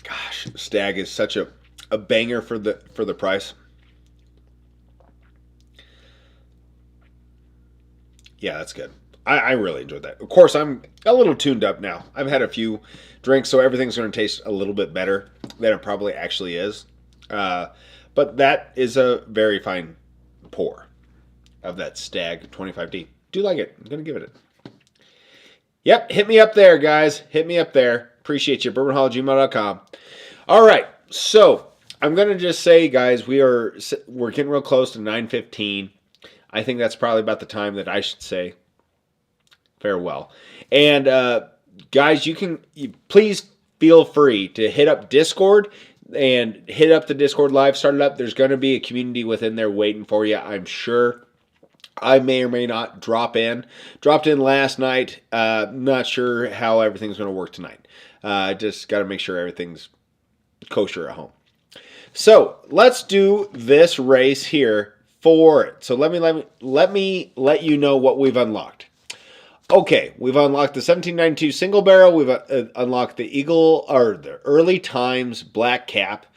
Gosh, Stag is such a banger for the price. Yeah, that's good. I really enjoyed that. Of course, I'm a little tuned up now. I've had a few drinks, so everything's going to taste a little bit better than it probably actually is. But that is a very fine pour of that Stag 25D. Do like it. I'm going to give it a... Yep, hit me up there, guys. Hit me up there. Appreciate you. bourbonhaul@gmail.com. All right, so I'm going to just say, guys, we're getting real close to 9:15. I think that's probably about the time that I should say farewell. And guys, you please feel free to hit up Discord and hit up the Discord live. Start it up. There's going to be a community within there waiting for you, I'm sure. I may or may not drop in. Dropped in last night. Not sure how everything's going to work tonight. Just got to make sure everything's kosher at home. So let's do this race here for it. So let me let you know what we've unlocked. Okay, we've unlocked the 1792 single barrel. We've unlocked the Eagle or the Early Times Black Cap.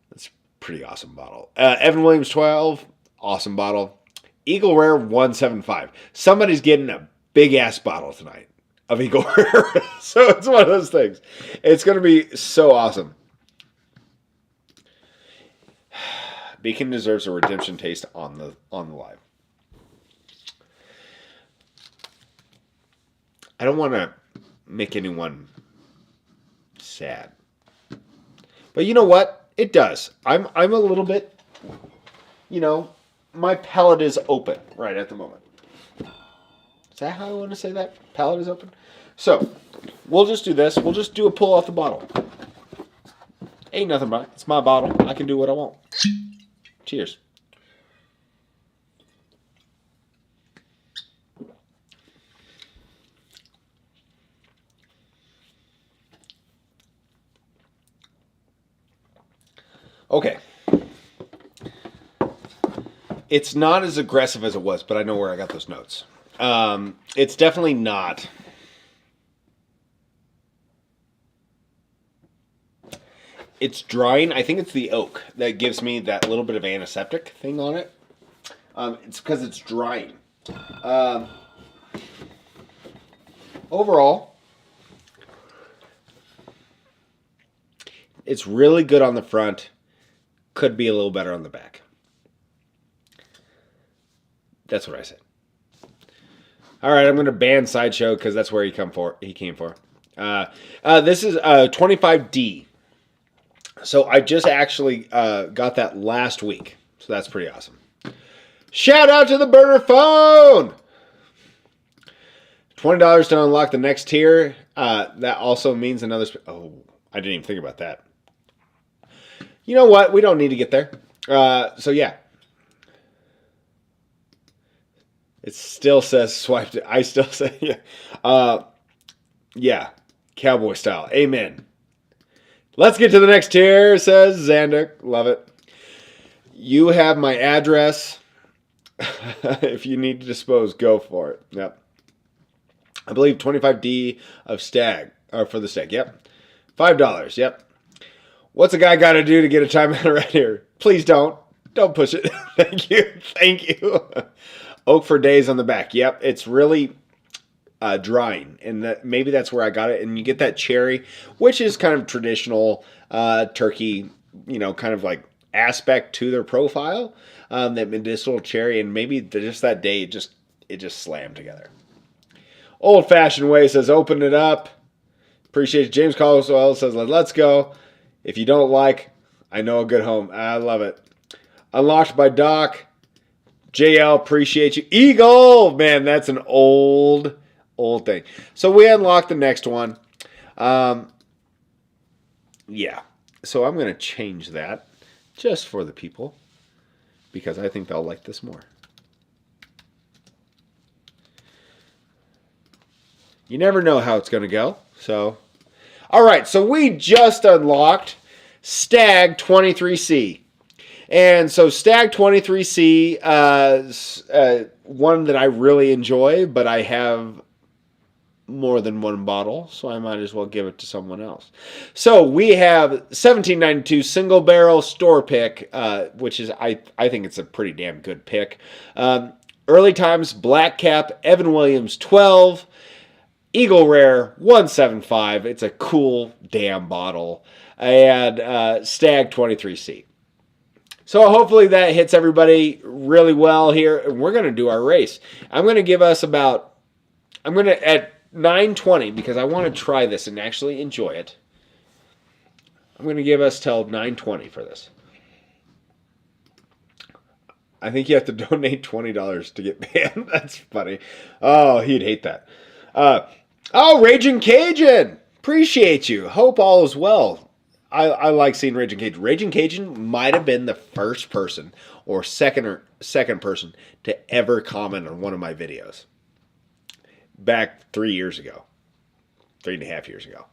That's a pretty awesome bottle. Evan Williams 12, awesome bottle. Eagle Rare 175. Somebody's getting a big ass bottle tonight of Eagle Rare. So it's one of those things. It's going to be so awesome. Beacon deserves a redemption taste on the live. I don't want to make anyone sad. But you know what? It does. I'm a little bit, my palate is open right at the moment. Is that how I want to say that? Palate is open? So, we'll just do this. We'll just do a pull off the bottle. Ain't nothing about it. It's my bottle. I can do what I want. Cheers. Okay. It's not as aggressive as it was, but I know where I got those notes. It's definitely not. It's drying. I think it's the oak that gives me that little bit of antiseptic thing on it. It's because it's drying. Overall, it's really good on the front. Could be a little better on the back. That's what I said. All right, I'm going to ban Sideshow because that's where he came for. This is 25D. So I just actually got that last week. So that's pretty awesome. Shout out to the burner phone! $20 to unlock the next tier. That also means another... Oh, I didn't even think about that. You know what? We don't need to get there. So yeah. It still says swiped it. I still say yeah. Yeah. Cowboy style. Amen. Let's get to the next tier, says Xander. Love it. You have my address. If you need to dispose, go for it. Yep. I believe 25D of Stag. Or for the Stag. Yep. $5. Yep. What's a guy got to do to get a timeout right here? Please don't. Don't push it. Thank you. Thank you. Oak for days on the back. Yep. It's really drying. And maybe that's where I got it. And you get that cherry, which is kind of traditional turkey, kind of like aspect to their profile. That medicinal cherry. And maybe just that day, it just slammed together. Old fashioned way says open it up. Appreciate it. James Caldwell says let's go. If you don't like, I know a good home. I love it. Unlocked by Doc. JL, appreciate you. Eagle! Man, that's an old thing. So we unlocked the next one. Yeah. So I'm going to change that just for the people because I think they'll like this more. You never know how it's going to go. So, all right. So we just unlocked Stag 23C. And so Stag 23C, one that I really enjoy, but I have more than one bottle, so I might as well give it to someone else. So we have 1792 single barrel store pick, which is I think it's a pretty damn good pick. Early times Black Cap Evan Williams 12, Eagle Rare 175. It's a cool damn bottle, and Stag 23C. So hopefully that hits everybody really well here, and we're gonna do our race. I'm gonna at 9:20, because I want to try this and actually enjoy it. I'm going to give us till 9:20 for this. I think you have to donate $20 to get banned. That's funny. Oh, he'd hate that. Raging Cajun! Appreciate you. Hope all is well. I like seeing Raging Cajun. Raging Cajun might have been the first person or second person to ever comment on one of my videos. Back 3 years ago. 3.5 years ago.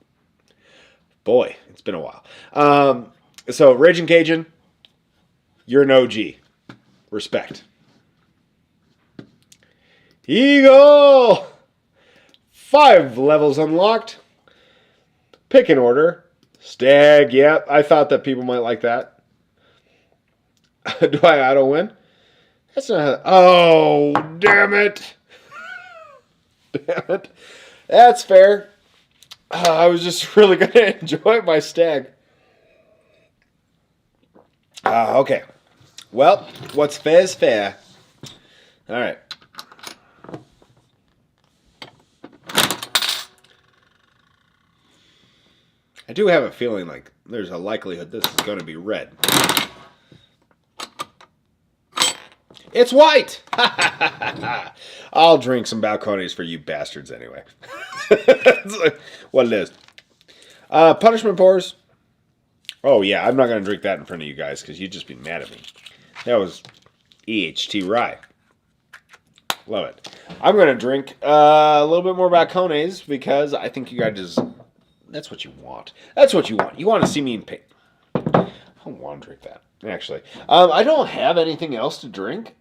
Boy, it's been a while. So, Raging Cajun, you're an OG. Respect. Eagle! 5 levels unlocked. Pick an order. Stag, yep. I thought that people might like that. Do I auto win? That's not... Oh, damn it. Damn it. That's fair. I was just really going to enjoy my Stag. Okay. Well, what's fair is fair. All right. I do have a feeling like there's a likelihood this is going to be red. It's white! I'll drink some balcones for you bastards anyway. That's what it is. Punishment pours. Oh yeah, I'm not going to drink that in front of you guys because you'd just be mad at me. That was EHT rye. Love it. I'm going to drink a little bit more balcones because I think you guys just... That's what you want. That's what you want. You want to see me in pain. I don't want to drink that, actually. I don't have anything else to drink.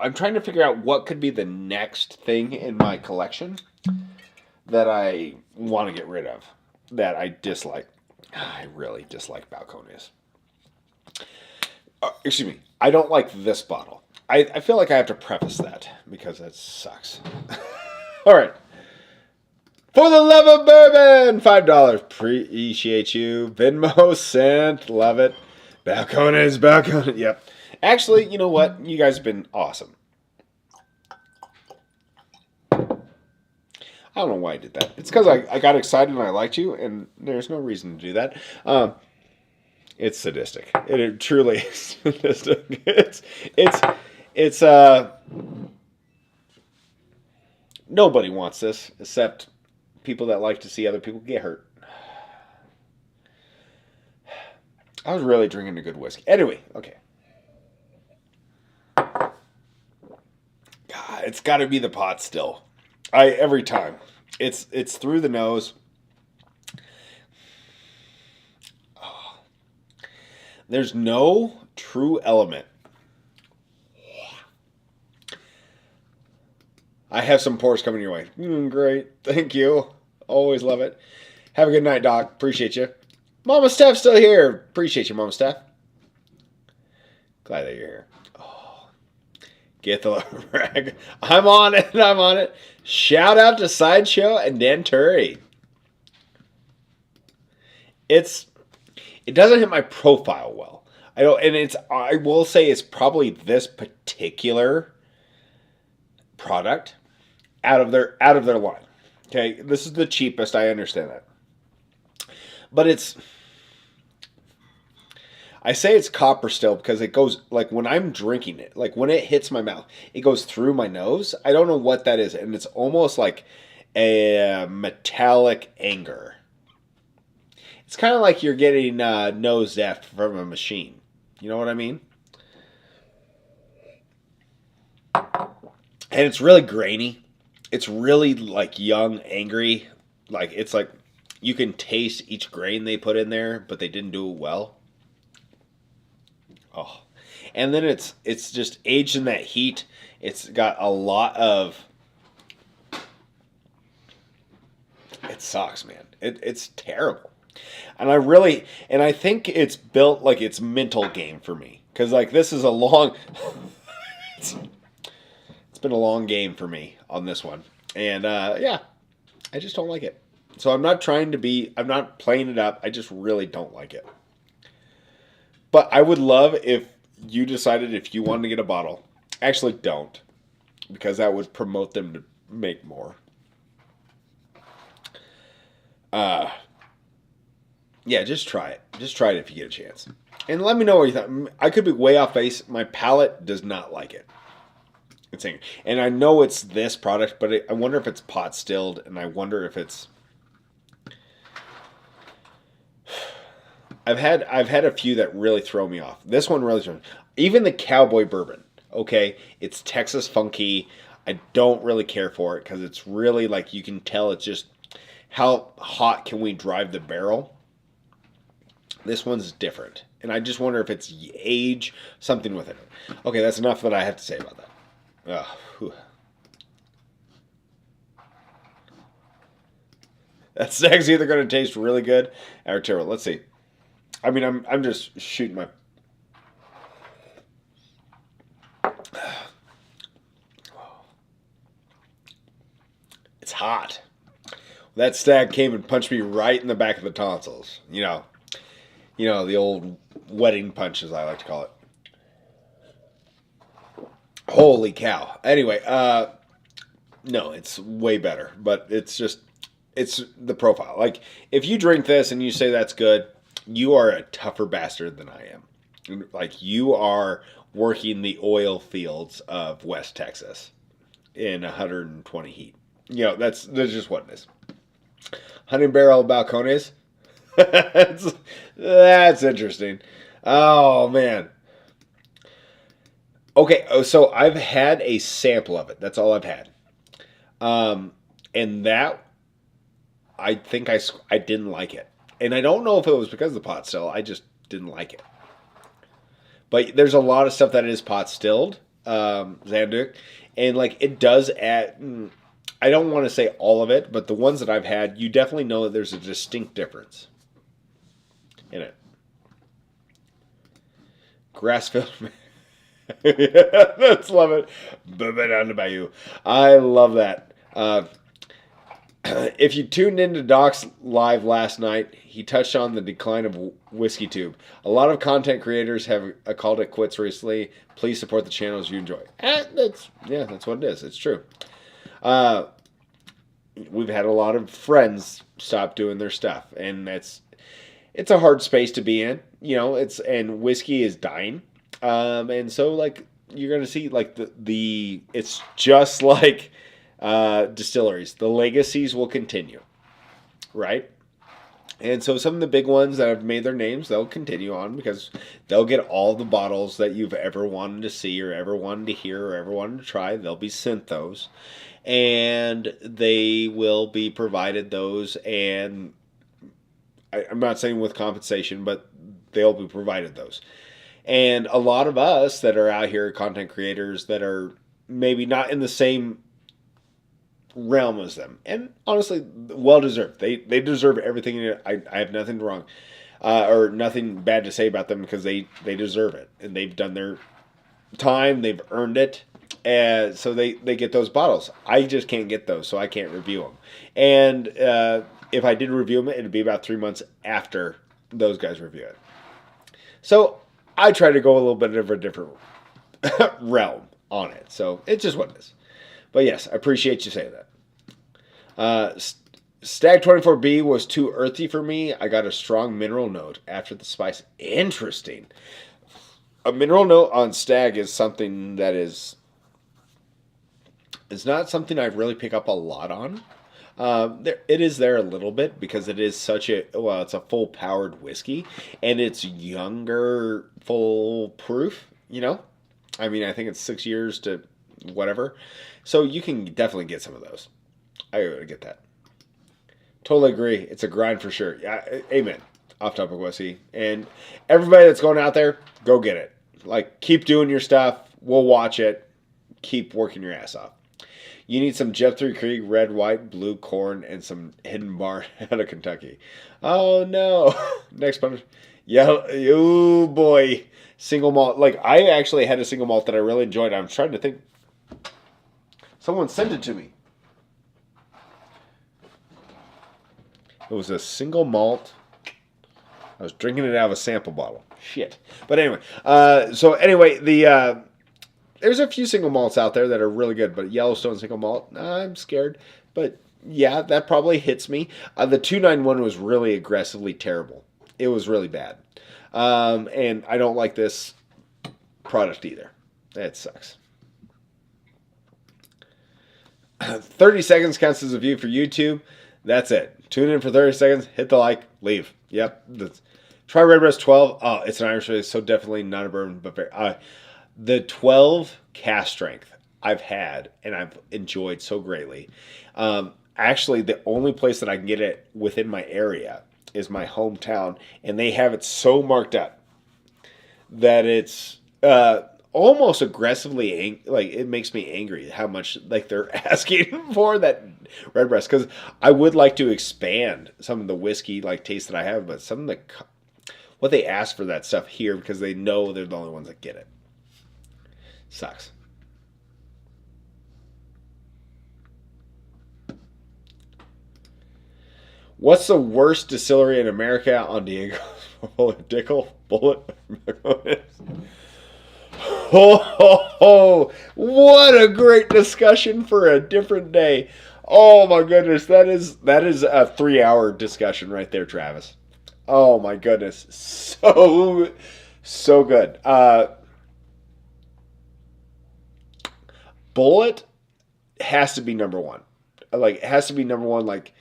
I'm trying to figure out what could be the next thing in my collection that I want to get rid of, that I dislike. I really dislike balcones. Excuse me. I don't like this bottle. I feel like I have to preface that because that sucks. All right. For the love of bourbon, $5. Appreciate you. Venmo sent. Love it. Balcones. Yep. Actually, you know what? You guys have been awesome. I don't know why I did that. It's because I got excited and I liked you, and there's no reason to do that. It's sadistic. It truly is sadistic. It's nobody wants this except people that like to see other people get hurt. I was really drinking a good whiskey. Anyway, okay. God, it's got to be the pot still. Every time. It's through the nose. Oh. There's no true element. I have some pours coming your way. Great. Thank you. Always love it. Have a good night, Doc. Appreciate you. Mama Steph's still here. Appreciate you, Mama Steph. Glad that you're here. Oh, get the love rag. I'm on it. Shout out to Sideshow and Dan Turry. It doesn't hit my profile well. I will say it's probably this particular product out of their line. Okay, this is the cheapest, I understand that. But I say it's copper still because it goes, like when I'm drinking it, like when it hits my mouth, it goes through my nose. I don't know what that is, and it's almost like a metallic anger. It's kind of like you're getting nose F from a machine. You know what I mean? And it's really grainy. it's really like young, angry. Like it's like you can taste each grain they put in there, but they didn't do it well. Oh, and then it's just aged in that heat. It's got a lot of. It sucks, man. It's terrible, and I think it's built like it's mental game for me because like this is a long. It's been a long game for me on this one, and yeah, I just don't like it. So I'm not trying to be. I'm not playing it up. I just really don't like it. But I would love if you decided if you wanted to get a bottle. Actually, don't, because that would promote them to make more. Uh, yeah, just try it. Just try it if you get a chance. And let me know what you thought. I could be way off base. My palate does not like it. It's angry. And I know it's this product, but I wonder if it's pot stilled, and I wonder if it's. I've had a few that really throw me off. This one really throws me. Even the cowboy bourbon. Okay, it's Texas funky. I don't really care for it because it's really like you can tell it's just how hot can we drive the barrel. This one's different, and I just wonder if it's age, something with it. Okay, that's enough that I have to say about that. That stag's either going to taste really good or terrible. Let's see. I mean, I'm just shooting my. It's hot. That stag came and punched me right in the back of the tonsils. The old wedding punch, as I like to call it. Holy cow. Anyway, no, it's way better, but it's the profile. Like, if you drink this and you say that's good, you are a tougher bastard than I am. Like, you are working the oil fields of West Texas in 120 heat. That's just what it is. Honey Barrel Balcones. That's interesting. Oh, man. Okay, so I've had a sample of it. That's all I've had. And that, I think I didn't like it. And I don't know if it was because of the pot still. I just didn't like it. But there's a lot of stuff that is pot stilled, Zanduc. And like it does add, I don't want to say all of it, but the ones that I've had, you definitely know that there's a distinct difference in it. Grass-filled. Let's love it. Bourbon on the bayou. I love that. If you tuned into Doc's live last night, he touched on the decline of Whiskey Tube. A lot of content creators have called it quits recently. Please support the channels you enjoy. That's what it is. It's true. We've had a lot of friends stop doing their stuff, and it's a hard space to be in. And whiskey is dying. And so like you're gonna see like the it's just like distilleries. The legacies will continue, right? And so some of the big ones that have made their names, they'll continue on because they'll get all the bottles that you've ever wanted to see or ever wanted to hear or ever wanted to try. They'll be sent those, and they will be provided those. And I'm not saying with compensation, but they'll be provided those. And a lot of us that are out here, content creators that are maybe not in the same realm as them, and honestly, well deserved. They deserve everything. I have nothing wrong or nothing bad to say about them because they deserve it, and they've done their time. They've earned it, and so they get those bottles. I just can't get those, so I can't review them. And if I did review them, it'd be about 3 months after those guys review it. So I try to go a little bit of a different realm on it. So it's just what it is. But yes, I appreciate you saying that. Stag 24B was too earthy for me. I got a strong mineral note after the spice. Interesting. A mineral note on Stag is something that is... It's not something I really pick up a lot on. It is there a little bit because it is it's a full powered whiskey and it's younger, full proof, I mean, I think it's 6 years to whatever. So you can definitely get some of those. I gotta get that. Totally agree. It's a grind for sure. Yeah, amen. Off topic whiskey. And everybody that's going out there, go get it. Like, keep doing your stuff. We'll watch it. Keep working your ass off. You need some Jeff 3 Creek red, white, blue corn and some Hidden Barn out of Kentucky. Oh no. Next punch. Yeah, oh boy. Single malt. Like, I actually had a single malt that I really enjoyed. I'm trying to think. Someone sent it to me. It was a single malt. I was drinking it out of a sample bottle. Shit. But anyway, there's a few single malts out there that are really good, but Yellowstone single malt, I'm scared. But yeah, that probably hits me. The 291 was really aggressively terrible. It was really bad. And I don't like this product either. It sucks. 30 seconds counts as a view for YouTube. That's it. Tune in for 30 seconds, hit the like, leave. Yep. Try Redbreast 12. Oh, it's an Irish race, so definitely not a bourbon, but very. The 12 cast strength I've had and I've enjoyed so greatly. Actually, the only place that I can get it within my area is my hometown, and they have it so marked up that it's almost aggressively like it makes me angry how much like they're asking for that Redbreast, because I would like to expand some of the whiskey like taste that I have, but some of the what they ask for that stuff here because they know they're the only ones that get it. Sucks. What's the worst distillery in America on Diego? Dickel? Bullet? Oh, what a great discussion for a different day. Oh my goodness, that is a 3-hour discussion right there, Travis. Oh my goodness, so good. Bullet has to be number one. Like, it has to be number one. Like,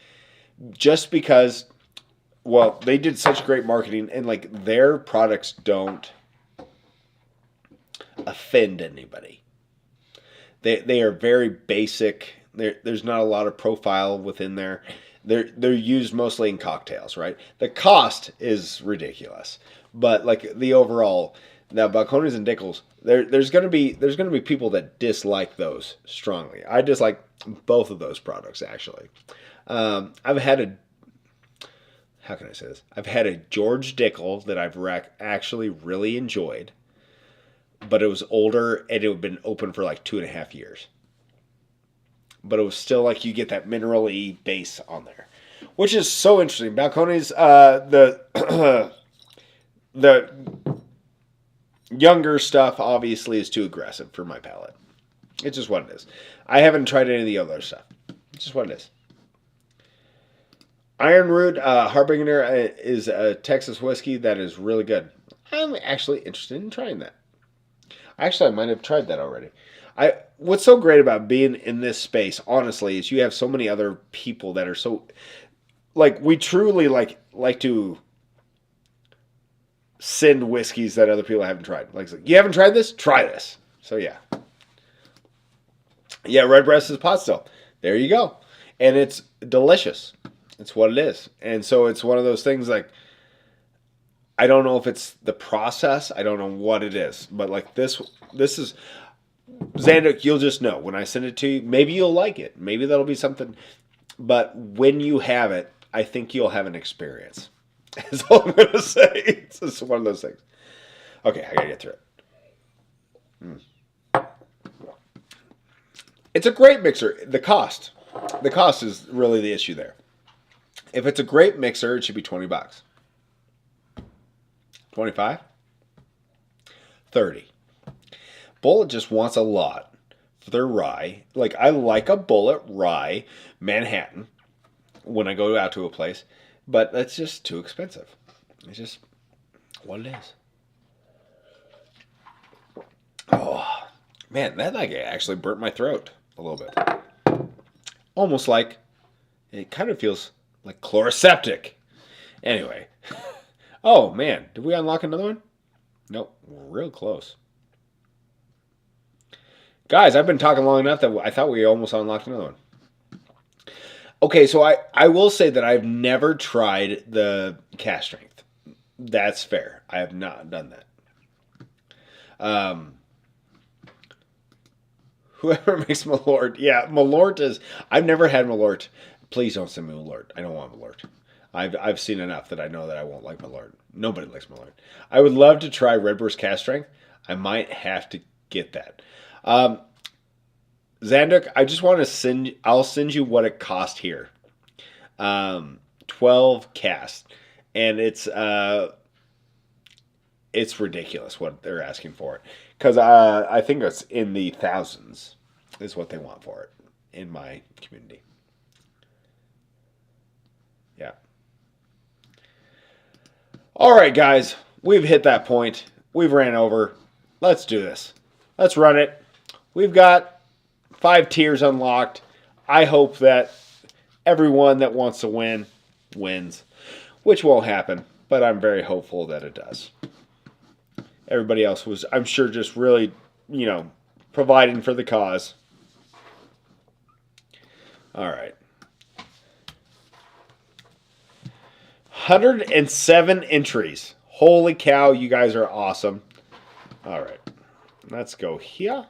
just because, well, they did such great marketing, and like their products don't offend anybody. They are very basic. There's not a lot of profile within there. They're used mostly in cocktails, right? The cost is ridiculous, but like the overall, now Balcones and Dickels, there's gonna be people that dislike those strongly. I dislike both of those products actually. I've had how can I say this? I've had a George Dickel that I've actually really enjoyed, but it was older and it had been open for like 2.5 years. But it was still like you get that mineral-y base on there, which is so interesting. Balcones, the younger stuff obviously is too aggressive for my palate. It's just what it is. I haven't tried any of the other stuff. It's just what it is. Iron Root Harbinger is a Texas whiskey that is really good. I'm actually interested in trying that. Actually, I might have tried that already. What's so great about being in this space, honestly, is you have so many other people that are so, like, we truly like to send whiskeys that other people haven't tried. Like, you haven't tried this? Try this. So yeah. Yeah, Redbreast is pot still. There you go. And it's delicious. It's what it is. And so it's one of those things like, I don't know if it's the process. I don't know what it is. But like this is, Xander, you'll just know. When I send it to you, maybe you'll like it. Maybe that'll be something. But when you have it, I think you'll have an experience. That's all I'm going to say. It's just one of those things. Okay, I got to get through it. It's a great mixer. The cost is really the issue there. If it's a great mixer, it should be $20. 25? 30. Bullet just wants a lot for their rye. Like, I like a Bullet rye Manhattan when I go out to a place, but that's just too expensive. It's just what it is. Oh, man, that like actually burnt my throat a little bit. Almost like it kind of feels like chloroseptic. Anyway. Oh, man. Did we unlock another one? Nope. Real close. Guys, I've been talking long enough that I thought we almost unlocked another one. Okay, so I will say that I've never tried the cast strength. That's fair. I have not done that. Um, Whoever makes Malort, yeah, Malort is. I've never had Malort. Please don't send me Malort. I don't want Malort. I've seen enough that I know that I won't like Malort. Nobody likes Malort. I would love to try Redbreast cast strength. I might have to get that. Um, Zanduk, I just want to send. I'll send you what it cost here. 12 cast, and it's ridiculous what they're asking for it because I think it's in the thousands is what they want for it in my community. Yeah. All right, guys, we've hit that point. We've ran over. Let's do this. Let's run it. We've got 5 tiers unlocked. I hope that everyone that wants to win wins, which won't happen, but I'm very hopeful that it does. Everybody else was, I'm sure, just really, providing for the cause. All right. 107 entries. Holy cow, you guys are awesome. All right. Let's go here.